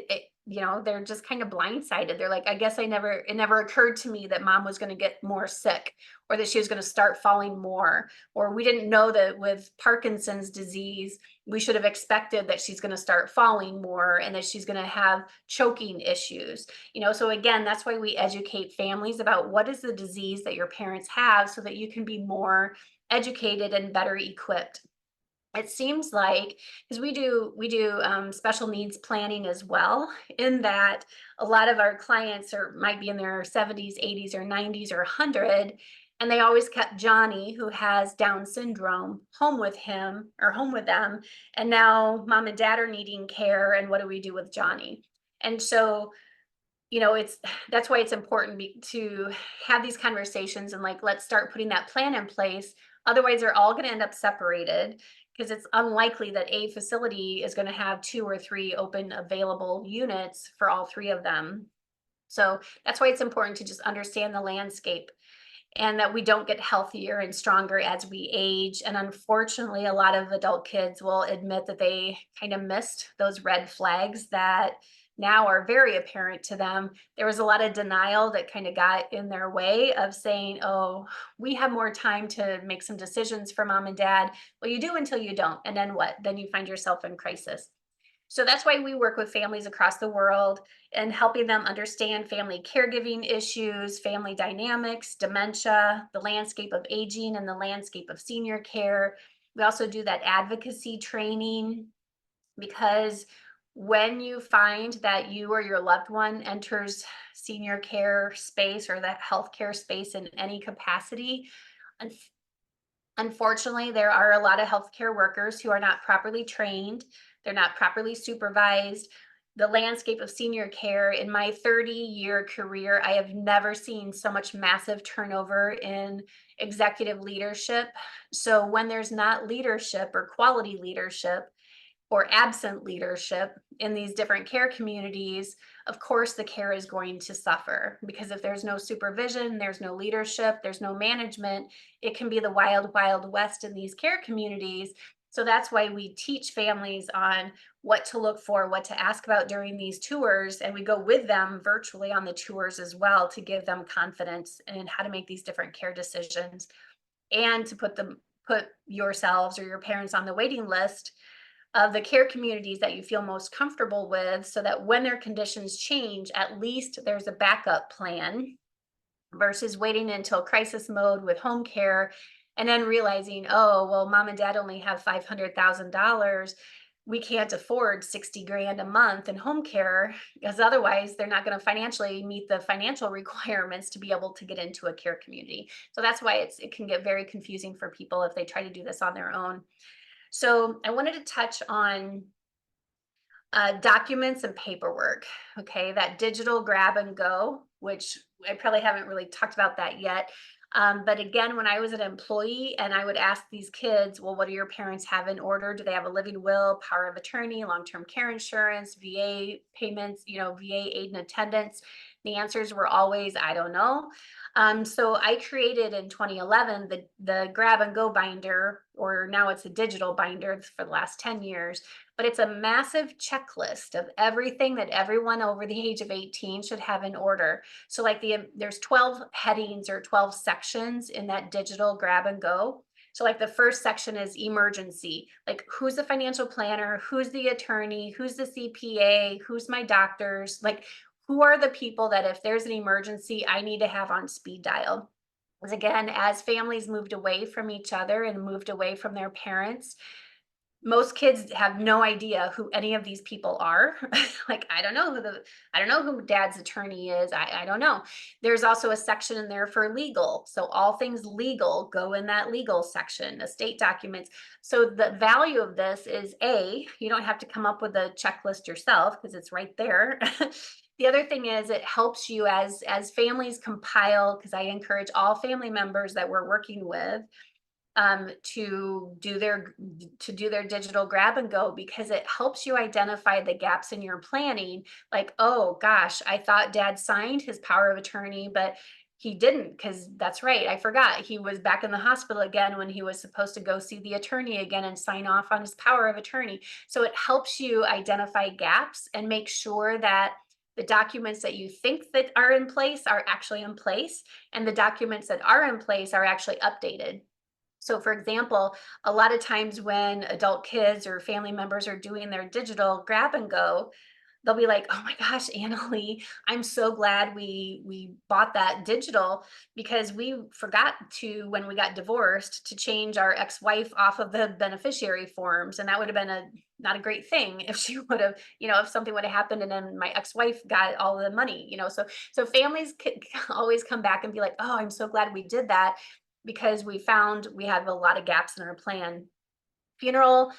they're just kind of blindsided. They're like, I guess it never occurred to me that mom was going to get more sick, or that she was going to start falling more, or we didn't know that with Parkinson's disease, we should have expected that she's going to start falling more and that she's going to have choking issues. So again, that's why we educate families about what is the disease that your parents have, so that you can be more educated and better equipped. It seems like, because we do special needs planning as well, in that a lot of our clients might be in their 70s, 80s, or 90s, or 100, and they always kept Johnny, who has Down syndrome, home with him or home with them, and now mom and dad are needing care, and what do we do with Johnny? And so that's why it's important to have these conversations and like, let's start putting that plan in place. Otherwise, they're all going to end up separated, because it's unlikely that a facility is going to have 2 or 3 open available units for all 3 of them. So that's why it's important to just understand the landscape, and that we don't get healthier and stronger as we age. And unfortunately, a lot of adult kids will admit that they kind of missed those red flags that now are very apparent to them. There was a lot of denial that kind of got in their way of saying, oh, we have more time to make some decisions for mom and dad. Well, you do until you don't. And then what? Then you find yourself in crisis. So that's why we work with families across the world and helping them understand family caregiving issues, family dynamics, dementia, the landscape of aging, and the landscape of senior care. We also do that advocacy training, because when you find that you or your loved one enters senior care space or the healthcare space in any capacity, unf- unfortunately, there are a lot of healthcare workers who are not properly trained, they're not properly supervised. The landscape of senior care, in my 30-year career, I have never seen so much massive turnover in executive leadership. So when there's not leadership or quality leadership, or absent leadership in these different care communities, of course the care is going to suffer, because if there's no supervision, there's no leadership, there's no management, it can be the wild, wild west in these care communities. So that's why we teach families on what to look for, what to ask about during these tours, and we go with them virtually on the tours as well to give them confidence in how to make these different care decisions, and to put yourselves or your parents on the waiting list of the care communities that you feel most comfortable with, so that when their conditions change, at least there's a backup plan, versus waiting until crisis mode with home care and then realizing, oh, well, mom and dad only have $500,000. We can't afford 60 grand a month in home care, because otherwise they're not going to financially meet the financial requirements to be able to get into a care community. So that's why it can get very confusing for people if they try to do this on their own. So I wanted to touch on documents and paperwork. Okay, that digital grab and go, which I probably haven't really talked about that yet. But again, when I was an employee and I would ask these kids, well, what do your parents have in order? Do they have a living will, power of attorney, long-term care insurance, VA payments, VA aid and attendance? The answers were always, I don't know. So I created in 2011 the grab and go binder, or now it's a digital binder for the last 10 years, but it's a massive checklist of everything that everyone over the age of 18 should have in order. So like there's 12 headings or 12 sections in that digital grab and go. So like the first section is emergency, like who's the financial planner, who's the attorney, who's the CPA, who's my doctors, like who are the people that if there's an emergency, I need to have on speed dial. Because again, as families moved away from each other and moved away from their parents, most kids have no idea who any of these people are. Like, I don't know who dad's attorney is. I don't know. There's also a section in there for legal. So all things legal go in that legal section, estate documents. So the value of this is, you don't have to come up with a checklist yourself because it's right there. The other thing is it helps you as families compile, because I encourage all family members that we're working with to do their digital grab and go, because it helps you identify the gaps in your planning. Like, oh gosh, I thought dad signed his power of attorney, but he didn't, because that's right, I forgot he was back in the hospital again when he was supposed to go see the attorney again and sign off on his power of attorney. So it helps you identify gaps and make sure that the documents that you think that are in place are actually in place, and the documents that are in place are actually updated. So for example, a lot of times when adult kids or family members are doing their digital grab and go, they'll be like, "Oh my gosh, Annalee, I'm so glad we bought that digital, because we forgot to, when we got divorced, to change our ex-wife off of the beneficiary forms, and that would have been not a great thing if she would have, if something would have happened and then my ex-wife got all the money, so families could always come back and be like, "Oh, I'm so glad we did that, because we found we have a lot of gaps in our plan." Funeral,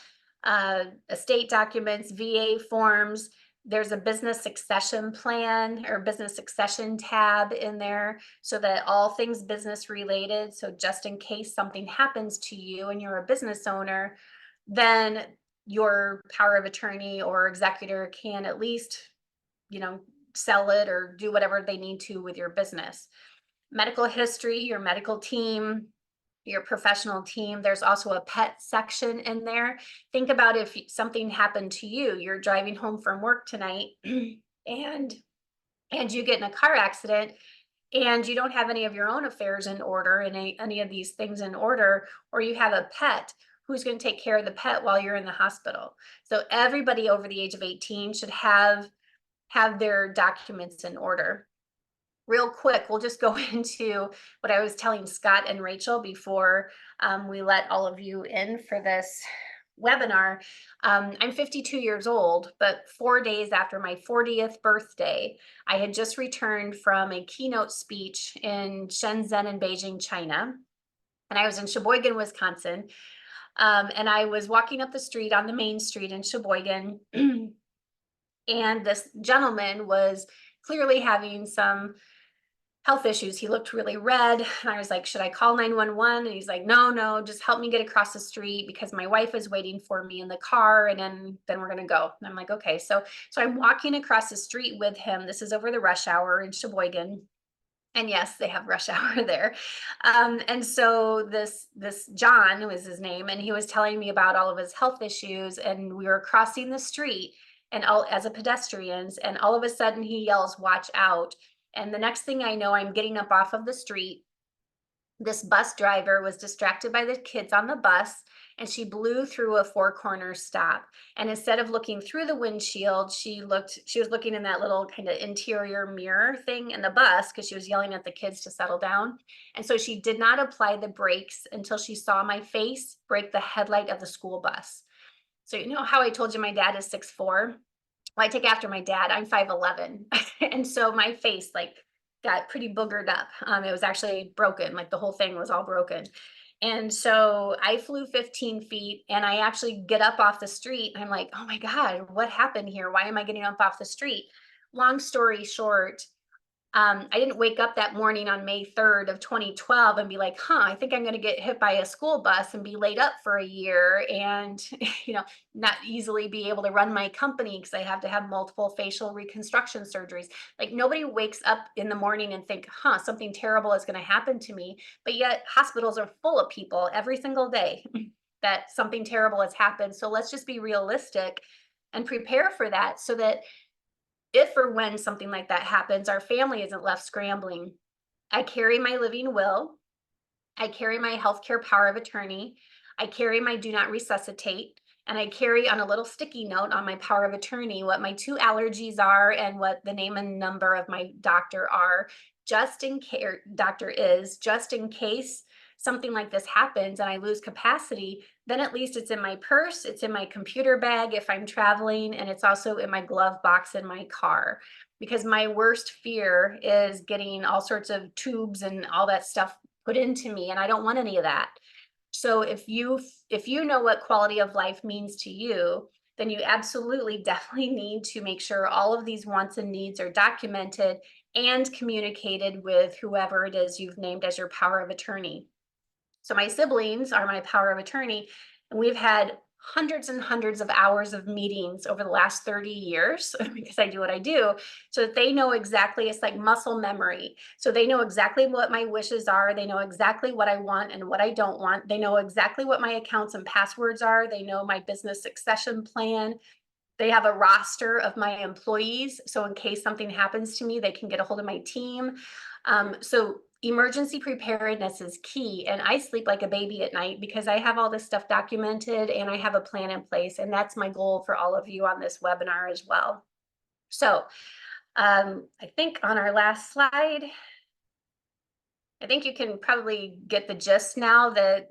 estate documents, VA forms. There's a business succession plan or business succession tab in there, so that all things business related. So just in case something happens to you and you're a business owner, then your power of attorney or executor can at least, you know, sell it or do whatever they need to with your business. Medical history, your medical team, your professional team. There's also a pet section in there. Think about if something happened to you, you're driving home from work tonight and you get in a car accident and you don't have any of your own affairs in order and any of these things in order, or you have a pet. who's going to take care of the pet while you're in the hospital. So everybody over the age of 18 should have their documents in order. Real quick, we'll just go into what I was telling Scott and Rachel before we let all of you in for this webinar. I'm 52 years old, but 4 days after my 40th birthday, I had just returned from a keynote speech in Shenzhen and Beijing, China. And I was in Sheboygan, Wisconsin. And I was walking up the street on the main street in Sheboygan. And this gentleman was clearly having some health issues. He looked really red. And I was like, should I call 911? And he's like, no, just help me get across the street because my wife is waiting for me in the car. And then we're going to go. And I'm like, okay. So I'm walking across the street with him. This is over the rush hour in Sheboygan. And yes, they have rush hour there. And so this John was his name, and he was telling me about all of his health issues. And we were crossing the street and as a pedestrians, and all of a sudden he yells, "Watch out." And the next thing I know, I'm getting up off of the street. This bus driver was distracted by the kids on the bus, and she blew through a four-corner stop. And instead of looking through the windshield, she was looking in that little kind of interior mirror thing in the bus because she was yelling at the kids to settle down. And so she did not apply the brakes until she saw my face break the headlight of the school bus. So you know how I told you my dad is 6'4"? Well, I take after my dad. I'm 5'11". And so my face got pretty boogered up. It was actually broken, like the whole thing was all broken. And so I flew 15 feet, and I actually get up off the street. And I'm like, oh my God, what happened here? Why am I getting up off the street? Long story short, I didn't wake up that morning on May 3rd of 2012 and be like, I think I'm going to get hit by a school bus and be laid up for a year and, not easily be able to run my company because I have to have multiple facial reconstruction surgeries. Like nobody wakes up in the morning and think, something terrible is going to happen to me. But yet hospitals are full of people every single day that something terrible has happened. So let's just be realistic and prepare for that so that if or when something like that happens, our family isn't left scrambling. I carry my living will. I carry my healthcare power of attorney. I carry my do not resuscitate. And I carry on a little sticky note on my power of attorney what my 2 allergies are and what the name and number of my doctor are, just in case something like this happens and I lose capacity, then at least it's in my purse, it's in my computer bag if I'm traveling, and it's also in my glove box in my car. Because my worst fear is getting all sorts of tubes and all that stuff put into me, and I don't want any of that. So if you know what quality of life means to you, then you absolutely definitely need to make sure all of these wants and needs are documented and communicated with whoever it is you've named as your power of attorney. So my siblings are my power of attorney, and we've had hundreds and hundreds of hours of meetings over the last 30 years because I do what I do, so that they know exactly, it's like muscle memory. So they know exactly what my wishes are. They know exactly what I want and what I don't want. They know exactly what my accounts and passwords are. They know my business succession plan. They have a roster of my employees. So in case something happens to me, they can get a hold of my team. So emergency preparedness is key. And I sleep like a baby at night because I have all this stuff documented and I have a plan in place. And that's my goal for all of you on this webinar as well. So I think on our last slide, I think you can probably get the gist now that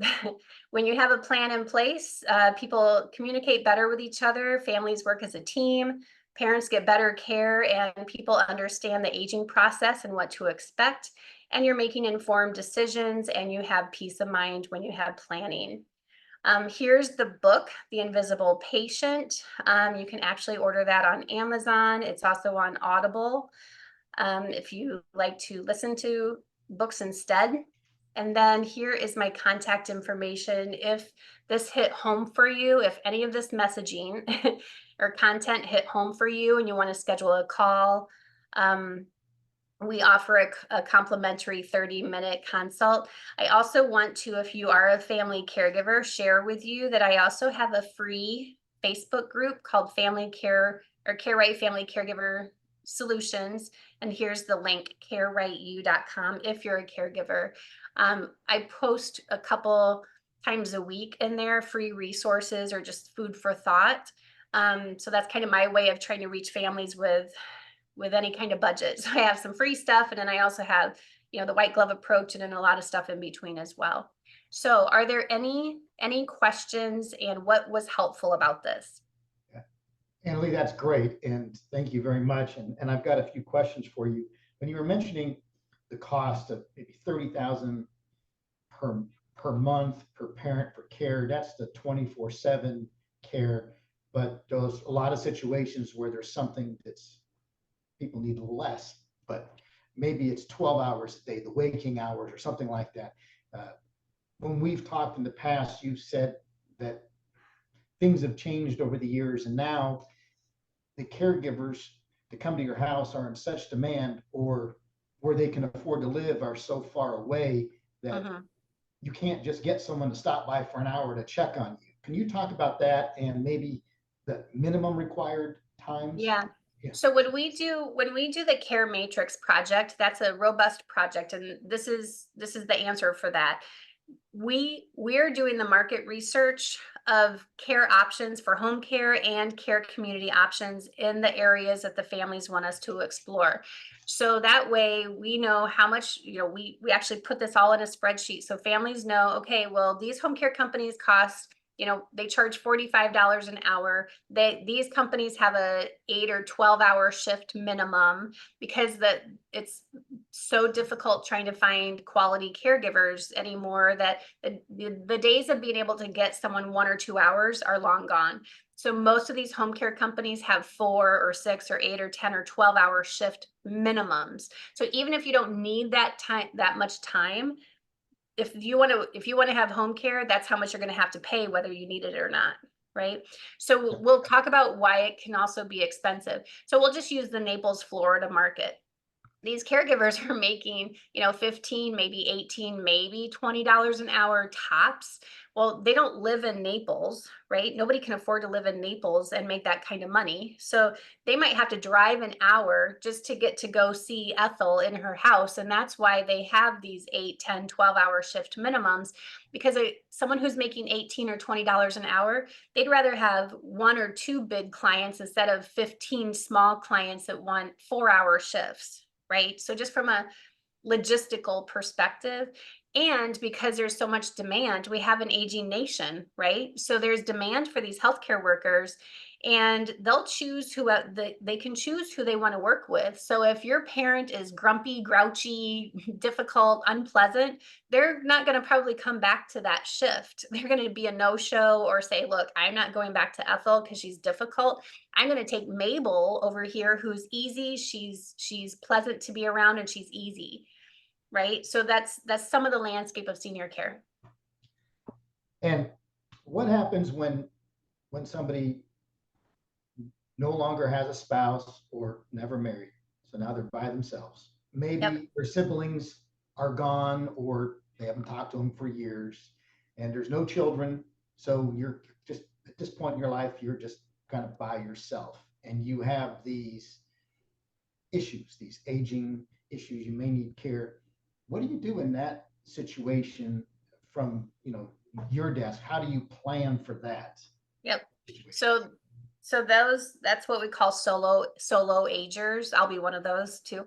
when you have a plan in place, people communicate better with each other, families work as a team, parents get better care, and people understand the aging process and what to expect. And you're making informed decisions, and you have peace of mind when you have planning. Here's the book, The Invisible Patient. You can actually order that on Amazon. It's also on Audible if you like to listen to books instead. And then here is my contact information. If this hit home for you, if any of this messaging or content hit home for you and you want to schedule a call, we offer a complimentary 30-minute consult. I also want to, if you are a family caregiver, share with you that I also have a free Facebook group called Family Care or Care Right Family Caregiver Solutions. And here's the link, carerightyou.com, if you're a caregiver. I post a couple times a week in there, free resources or just food for thought. So that's kind of my way of trying to reach families with any kind of budget. So I have some free stuff, and then I also have, the white glove approach, and then a lot of stuff in between as well. So are there any questions, and what was helpful about this? Annalee, that's great. And thank you very much. And I've got a few questions for you. When you were mentioning the cost of maybe 30,000 per month per parent for care, that's the 24/7 care. But there's a lot of situations where there's something that's people need less, but maybe it's 12 hours a day, the waking hours or something like that. When we've talked in the past, you've said that things have changed over the years, and now the caregivers to come to your house are in such demand, or where they can afford to live are so far away that you can't just get someone to stop by for an hour to check on you. Can you talk about that and maybe the minimum required times? Yeah. So when we do the Care Matrix project, that's a robust project, and this is the answer for that. We're doing the market research of care options for home care and care community options in the areas that the families want us to explore. So that way we know how much, we actually put this all in a spreadsheet. So families know, okay, well, these home care companies cost, they charge $45 an hour. These companies have a 8 or 12-hour shift minimum, because it's so difficult trying to find quality caregivers anymore, that the days of being able to get someone 1 or 2 hours are long gone. So most of these home care companies have 4 or 6 or 8 or 10 or 12-hour shift minimums. So even if you don't need that much time, if you want to have home care, that's how much you're going to have to pay, whether you need it or not. Right. So we'll talk about why it can also be expensive. So we'll just use the Naples, Florida market. These caregivers are making, 15, maybe 18, maybe $20 an hour tops. Well, they don't live in Naples, right? Nobody can afford to live in Naples and make that kind of money. So they might have to drive an hour just to get to go see Ethel in her house. And that's why they have these 8, 10, 12-hour shift minimums, because someone who's making 18 or $20 an hour, they'd rather have 1 or 2 big clients instead of 15 small clients that want 4-hour shifts. Right. So just from a logistical perspective, and because there's so much demand, we have an aging nation, right? So there's demand for these healthcare workers, and they'll choose they can choose who they want to work with. So if your parent is grumpy, grouchy, difficult, unpleasant, they're not going to probably come back to that shift. They're going to be a no-show, or say, look, I'm not going back to Ethel because she's difficult. I'm going to take Mabel over here, who's easy. She's pleasant to be around, and she's easy. Right. So that's some of the landscape of senior care. And what happens when somebody no longer has a spouse or never married? So now they're by themselves. Maybe their siblings are gone, or they haven't talked to them for years, and there's no children. So you're just, at this point in your life, you're just kind of by yourself, and you have these issues, these aging issues. You may need care. What do you do in that situation from, your desk? How do you plan for that? Yep. So that's what we call solo agers. I'll be one of those too,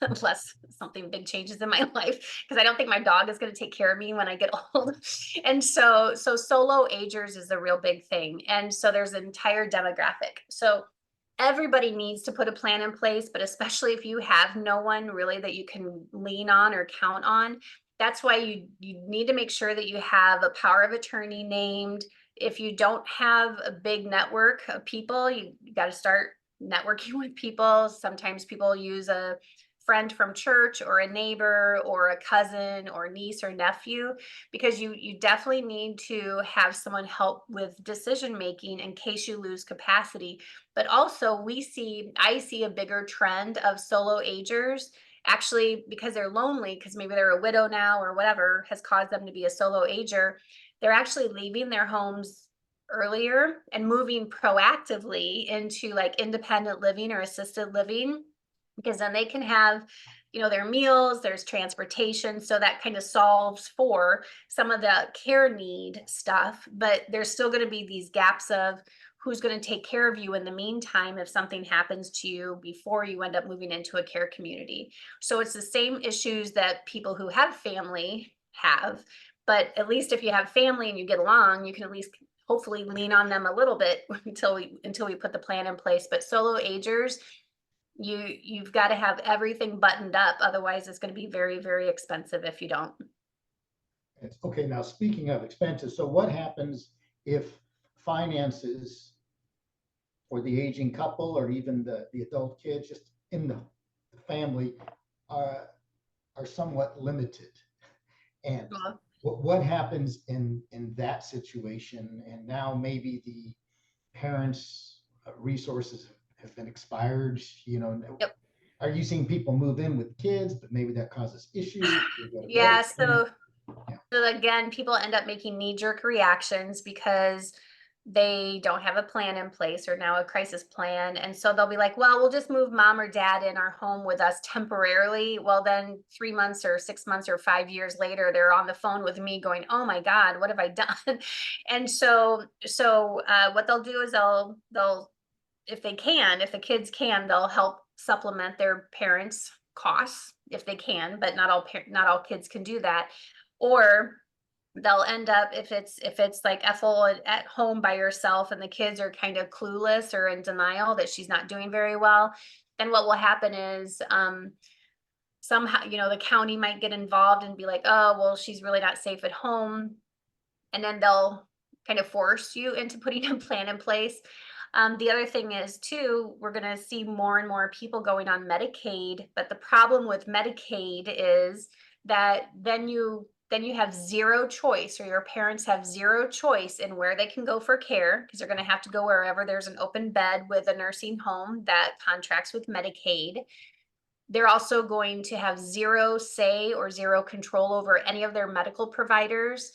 unless something big changes in my life, because I don't think my dog is going to take care of me when I get old. And so solo agers is a real big thing. And so there's an entire demographic. So everybody needs to put a plan in place, but especially if you have no one really that you can lean on or count on, that's why you need to make sure that you have a power of attorney named. If you don't have a big network of people, you got to start networking with people. Sometimes people use a friend from church, or a neighbor, or a cousin, or niece or nephew, because you definitely need to have someone help with decision making in case you lose capacity. But also I see a bigger trend of solo agers, actually, because they're lonely, because maybe they're a widow now, or whatever has caused them to be a solo ager. They're actually leaving their homes earlier and moving proactively into like independent living or assisted living, because then they can have, their meals, there's transportation. So that kind of solves for some of the care need stuff, but there's still going to be these gaps of who's going to take care of you in the meantime if something happens to you before you end up moving into a care community. So it's the same issues that people who have family have, but at least if you have family and you get along, you can at least hopefully lean on them a little bit until we put the plan in place. But solo agers, you've got to have everything buttoned up, otherwise it's going to be very, very expensive if you don't. Okay, now speaking of expenses, so what happens if finances for the aging couple or even the adult kids just in the family are somewhat limited? And what happens in that situation? And now maybe the parents' resources have been expired, Yep. Are you seeing people move in with kids, but maybe that causes issues? Yeah, so again, people end up making knee-jerk reactions because they don't have a plan in place or now a crisis plan. And so they'll be like, well, we'll just move mom or dad in our home with us temporarily. Well, then 3 months or 6 months or 5 years later, they're on the phone with me going, oh my God, what have I done? And so what they'll do is they'll, if they can, if the kids can, they'll help supplement their parents' costs if they can, but not all kids can do that. Or they'll end up, if it's like Ethel at home by herself and the kids are kind of clueless or in denial that she's not doing very well, then what will happen is somehow, the county might get involved and be like, oh, well, she's really not safe at home. And then they'll kind of force you into putting a plan in place. The other thing is too, we're going to see more and more people going on Medicaid, but the problem with Medicaid is that then you have zero choice, or your parents have zero choice in where they can go for care, because they're going to have to go wherever there's an open bed with a nursing home that contracts with Medicaid. They're also going to have zero say or zero control over any of their medical providers.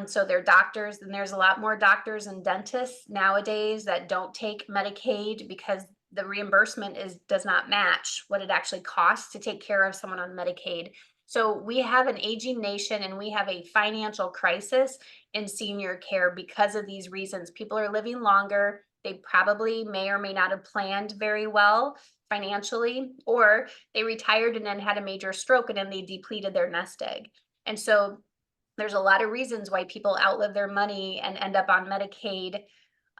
So their doctors, and there's a lot more doctors and dentists nowadays that don't take Medicaid because the reimbursement does not match what it actually costs to take care of someone on Medicaid. So we have an aging nation and we have a financial crisis in senior care because of these reasons. People are living longer. They probably may or may not have planned very well financially, or they retired and then had a major stroke and then they depleted their nest egg. And so there's a lot of reasons why people outlive their money and end up on Medicaid.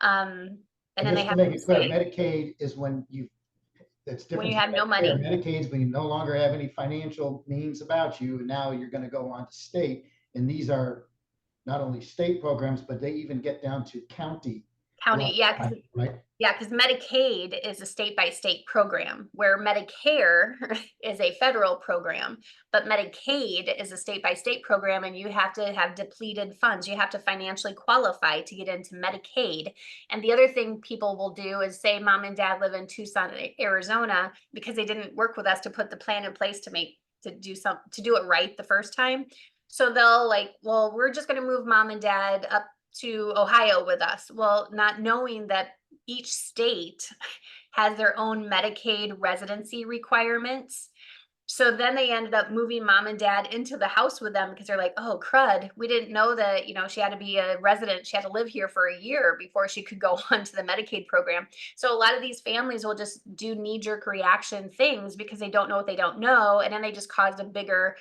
And then they just to have make it clear, Medicaid is when it's different. When you have no money. Medicaid's when you no longer have any financial means about you, and now you're going to go on to state. And these are not only state programs, but they even get down to county. Yeah, right. Yeah, because Medicaid is a state-by-state program, where Medicare is a federal program, but Medicaid is a state-by-state program, and you have to have depleted funds. You have to financially qualify to get into Medicaid. And the other thing people will do is say mom and dad live in Tucson, Arizona, because they didn't work with us to put the plan in place to do it right the first time. So they'll like, well, we're just going to move mom and dad up to Ohio with us. Well, not knowing that each state has their own Medicaid residency requirements. So then they ended up moving mom and dad into the house with them because they're like, oh, crud, we didn't know that, she had to be a resident. She had to live here for a year before she could go on to the Medicaid program. So a lot of these families will just do knee-jerk reaction things because they don't know what they don't know. And then they just caused a bigger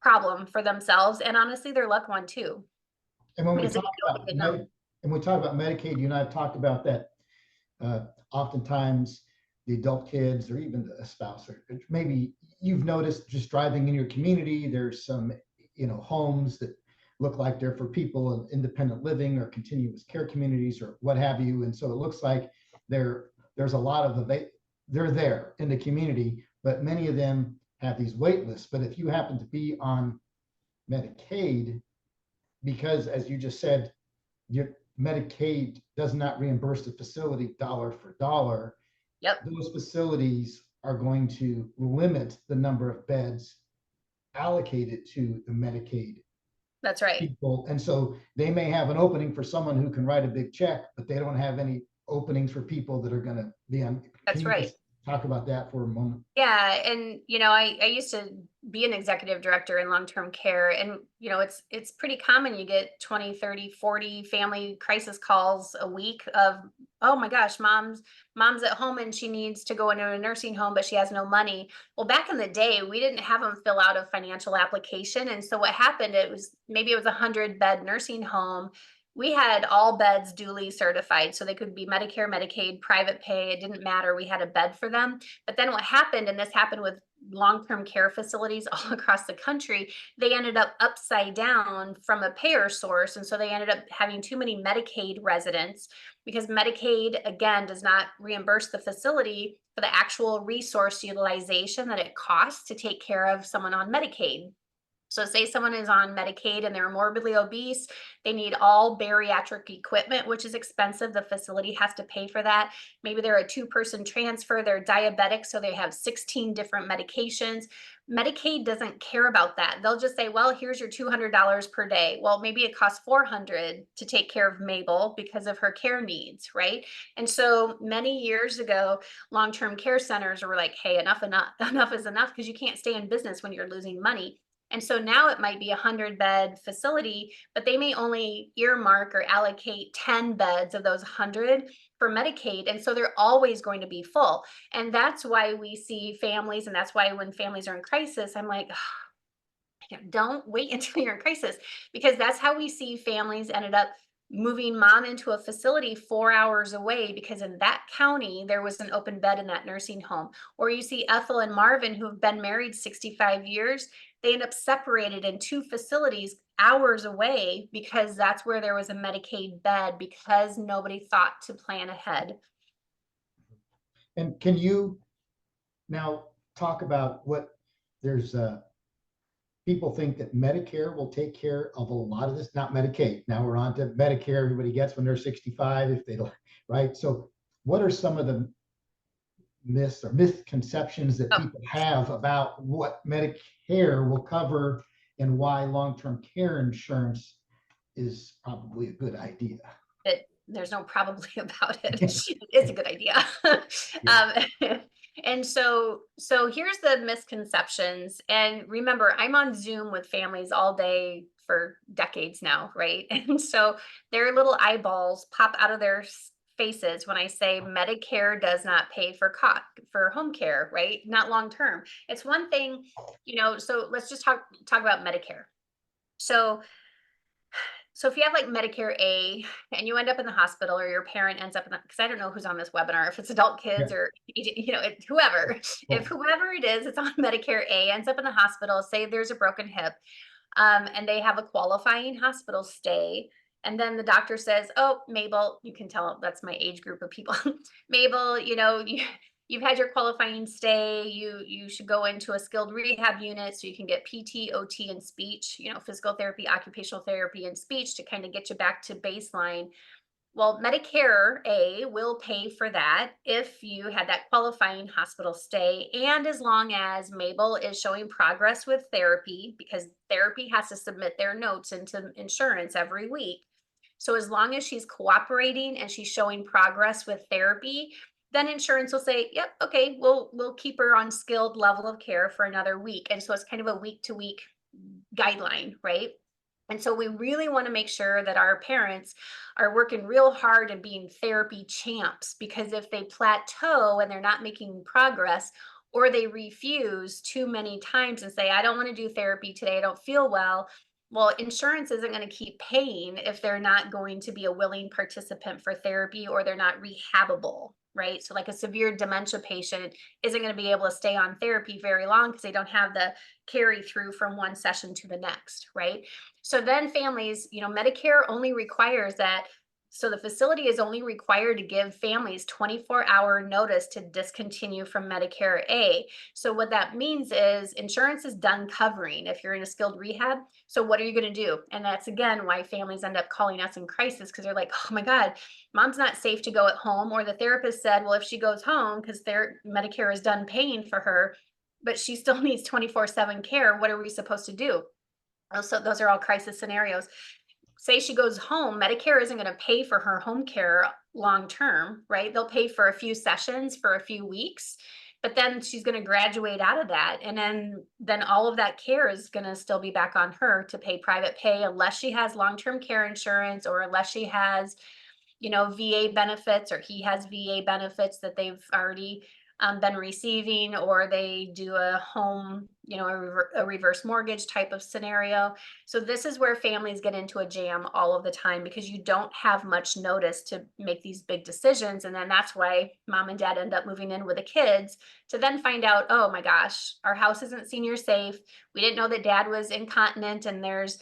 problem for themselves and honestly their loved one too. And when we talk about Medicaid, you and I have talked about that. Oftentimes, the adult kids or even a spouse, or maybe you've noticed just driving in your community, there's some, homes that look like they're for people in independent living or continuous care communities or what have you. And so it looks like there's a lot of they're there in the community, but many of them have these wait lists. But if you happen to be on Medicaid, because as you just said, your Medicaid does not reimburse the facility dollar for dollar. Yep. Those facilities are going to limit the number of beds allocated to the Medicaid. That's right. People. And so they may have an opening for someone who can write a big check, but they don't have any openings for people that are going to be on. That's right. talk about that for a moment? Yeah, and I used to be an executive director in long-term care, and it's pretty common. You get 20, 30, 40 family crisis calls a week of, oh my gosh, mom's at home and she needs to go into a nursing home, but she has no money. Well, back in the day, we didn't have them fill out a financial application. And so what happened, maybe it was a 100-bed nursing home. We had all beds duly certified, so they could be Medicare, Medicaid, private pay. It didn't matter. We had a bed for them. But then what happened, and this happened with long-term care facilities all across the country, they ended up upside down from a payer source. And so they ended up having too many Medicaid residents, because Medicaid, again, does not reimburse the facility for the actual resource utilization that it costs to take care of someone on Medicaid. So say someone is on Medicaid and they're morbidly obese, they need all bariatric equipment, which is expensive. The facility has to pay for that. Maybe they're a two-person transfer, they're diabetic, so they have 16 different medications. Medicaid doesn't care about that. They'll just say, well, here's your $200 per day. Well, maybe it costs $400 to take care of Mabel because of her care needs, right? And so many years ago, long-term care centers were like, hey, enough, enough is enough, because you can't stay in business when you're losing money. And so now it might be a 100-bed facility, but they may only earmark or allocate 10 beds of those 100 for Medicaid. And so they're always going to be full. And that's why we see families, and that's why when families are in crisis, I'm like, don't wait until you're in crisis, because that's how we see families ended up moving mom into a facility 4 hours away because in that county there was an open bed in that nursing home. Or you see Ethel and Marvin, who have been married 65 years, they end up separated in two facilities hours away because that's where there was a Medicaid bed, because nobody thought to plan ahead. And can you now talk about what there's people think that Medicare will take care of a lot of this, not Medicaid. Now we're on to Medicare, everybody gets when they're 65 if they don't, right? So what are some of the myths or misconceptions that people have about what Medicare will cover and why long-term care insurance is probably a good idea? There's no probably about it. It's a good idea. And so here's the misconceptions. And remember, I'm on Zoom with families all day for decades now, right? And so their little eyeballs pop out of their faces when I say Medicare does not pay for home care, right? Not long term. It's one thing, so let's just talk about Medicare. So if you have like Medicare A and you end up in the hospital, or your parent ends up in because I don't know who's on this webinar, if it's adult kids or, whoever, if whoever it is, it's on Medicare A, ends up in the hospital, say there's a broken hip, and they have a qualifying hospital stay. And then the doctor says, oh, Mabel, you can tell that's my age group of people. Mabel, you've had your qualifying stay. You should go into a skilled rehab unit so you can get PT, OT, and speech, physical therapy, occupational therapy, and speech to kind of get you back to baseline. Well, Medicare A will pay for that if you had that qualifying hospital stay, and as long as Mabel is showing progress with therapy, because therapy has to submit their notes into insurance every week. So as long as she's cooperating and she's showing progress with therapy, then insurance will say, yep, okay, we'll keep her on skilled level of care for another week. And so it's kind of a week-to-week guideline, right? And so we really want to make sure that our parents are working real hard and being therapy champs, because if they plateau and they're not making progress, or they refuse too many times and say, I don't want to do therapy today, I don't feel well, well, insurance isn't going to keep paying if they're not going to be a willing participant for therapy, or they're not rehabable, right? So like a severe dementia patient isn't going to be able to stay on therapy very long because they don't have the carry through from one session to the next, right? So then families, Medicare only requires that. So the facility is only required to give families 24-hour notice to discontinue from Medicare A. So what that means is insurance is done covering if you're in a skilled rehab. So what are you going to do? And that's, again, why families end up calling us in crisis, because they're like, oh my God, mom's not safe to go at home. Or the therapist said, well, if she goes home, because their Medicare is done paying for her, but she still needs 24/7 care, what are we supposed to do? So those are all crisis scenarios. say she goes home, Medicare isn't going to pay for her home care long term, right? They'll pay for a few sessions for a few weeks, but then she's going to graduate out of that, and then all of that care is going to still be back on her to pay private pay, unless she has long-term care insurance, or unless she has, VA benefits, or he has VA benefits that they've already been receiving, or they do a home, a reverse mortgage type of scenario. So this is where families get into a jam all of the time, because you don't have much notice to make these big decisions. And then that's why mom and dad end up moving in with the kids, to then find out, oh my gosh, our house isn't senior safe. We didn't know that dad was incontinent, and there's,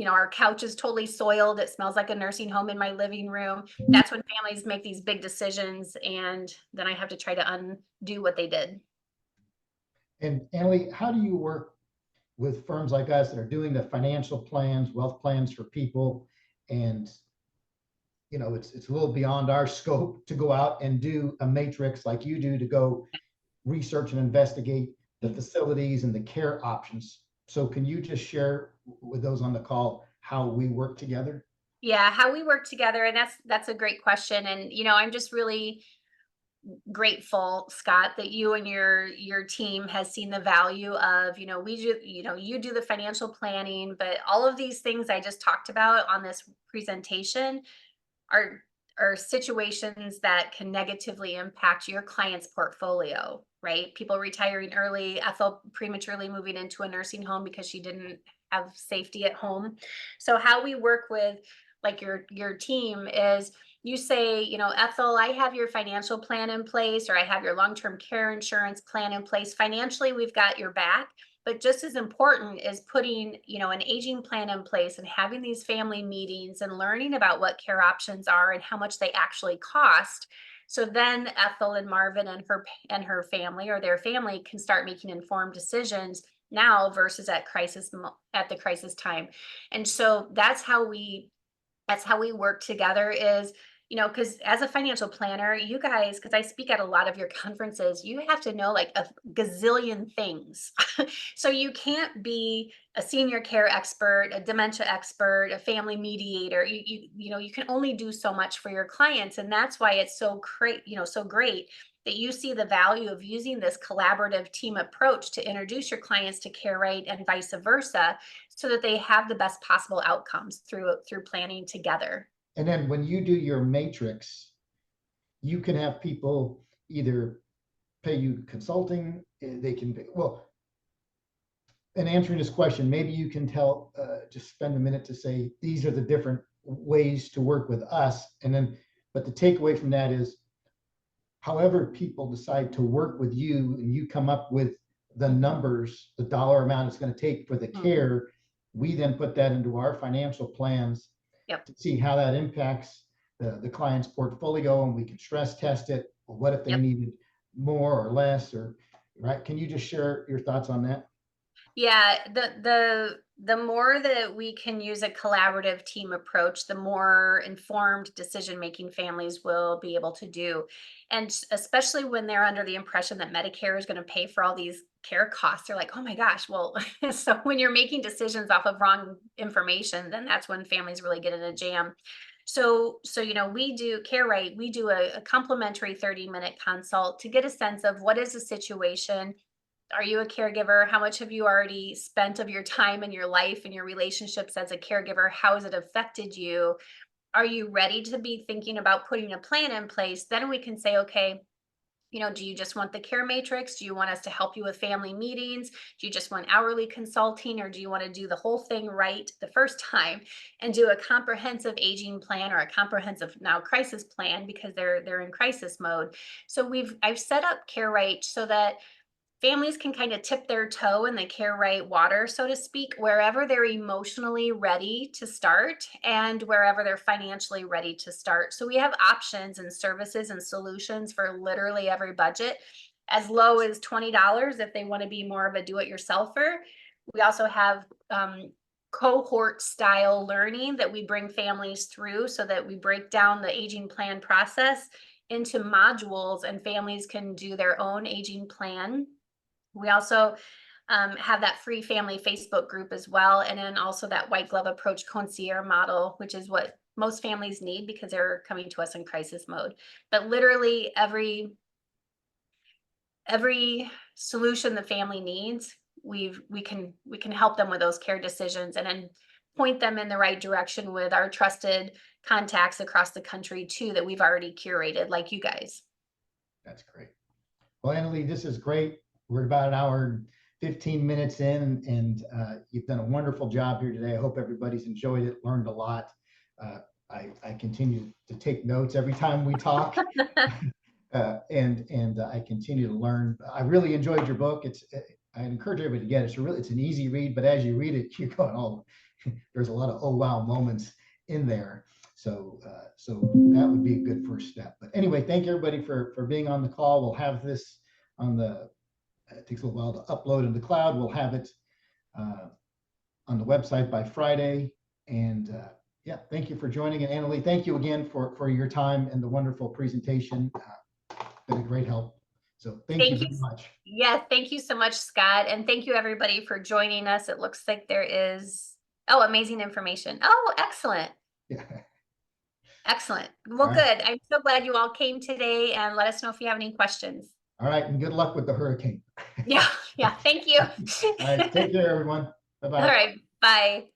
our couch is totally soiled. It smells like a nursing home in my living room. That's when families make these big decisions, and then I have to try to undo what they did. And Annalee, how do you work with firms like us that are doing the financial plans, wealth plans for people? And, it's a little beyond our scope to go out and do a matrix like you do, to go research and investigate the facilities and the care options. So can you just share with those on the call how we work together? Yeah, how we work together, and that's a great question. And I'm just really grateful, Scott, that you and your team has seen the value of, we do, you do the financial planning, but all of these things I just talked about on this presentation are are situations that can negatively impact your client's portfolio, right? People retiring early, Ethel prematurely moving into a nursing home because she didn't have safety at home. So how we work with like your team is, you say, Ethel, I have your financial plan in place, or I have your long-term care insurance plan in place. Financially, we've got your back. But just as important is putting, an aging plan in place, and having these family meetings, and learning about what care options are and how much they actually cost. So then Ethel and Marvin and her family, or their family, can start making informed decisions now versus at the crisis time. And so that's how we work together, is, because as a financial planner, you guys, because I speak at a lot of your conferences, you have to know like a gazillion things. So you can't be a senior care expert, a dementia expert, a family mediator. You can only do so much for your clients. And that's why it's so great that you see the value of using this collaborative team approach to introduce your clients to Care Right, and vice versa, so that they have the best possible outcomes through planning together. And then when you do your matrix, you can have people either pay you consulting, they can pay, well, in answering this question, maybe you can just spend a minute to say, these are the different ways to work with us. And then, but the takeaway from that is, however people decide to work with you, and you come up with the numbers, the dollar amount it's going to take for the care, we then put that into our financial plans. Yep. To see how that impacts the client's portfolio, and we can stress test it. Or what if they Yep. needed more or less, or right? Can you just share your thoughts on that? Yeah, the more that we can use a collaborative team approach, the more informed decision making families will be able to do. And especially when they're under the impression that Medicare is going to pay for all these care costs, they're like, oh my gosh, well, so when you're making decisions off of wrong information, then that's when families really get in a jam. So we do Care Right, we do a complimentary 30-minute consult to get a sense of what is the situation. Are you a caregiver? How much have you already spent of your time and your life and your relationships as a caregiver? How has it affected you? Are you ready to be thinking about putting a plan in place? Then we can say, okay, do you just want the care matrix? Do you want us to help you with family meetings? Do you just want hourly consulting, or do you want to do the whole thing right the first time and do a comprehensive aging plan, or a comprehensive now crisis plan, because they're in crisis mode? So I've set up Care Right so that families can kind of tip their toe in the Care Right water, so to speak, wherever they're emotionally ready to start, and wherever they're financially ready to start. So we have options and services and solutions for literally every budget, as low as $20 if they want to be more of a do-it-yourselfer. We also have cohort style learning that we bring families through, so that we break down the aging plan process into modules, and families can do their own aging plan. We also have that free family Facebook group as well. And then also that white glove approach concierge model, which is what most families need because they're coming to us in crisis mode. But literally every solution the family needs, we can help them with those care decisions and then point them in the right direction with our trusted contacts across the country too, that we've already curated, like you guys. That's great. Well, Annalee, this is great. We're about an hour and 15 minutes in, and you've done a wonderful job here today. I hope everybody's enjoyed it, learned a lot. I continue to take notes every time we talk. And I continue to learn. I really enjoyed your book. I encourage everybody to get it. It's an easy read, but as you read it, you're going, oh, there's a lot of oh wow moments in there. So that would be a good first step. But anyway, thank you everybody for being on the call. We'll have this on the. It takes a little while to upload in the cloud. We'll have it on the website by Friday. And yeah, thank you for joining. And Annalee, thank you again for your time and the wonderful presentation. Been a great help. So thank you very much. Yes, thank you so much, Scott. And thank you everybody for joining us. It looks like there is, oh, amazing information. Oh, excellent. Yeah. Excellent. Well, All good. right. I'm so glad you all came today, and let us know if you have any questions. All right. And good luck with the hurricane. Yeah. Thank you. All right. Take care, everyone. Bye-bye. All right. Bye.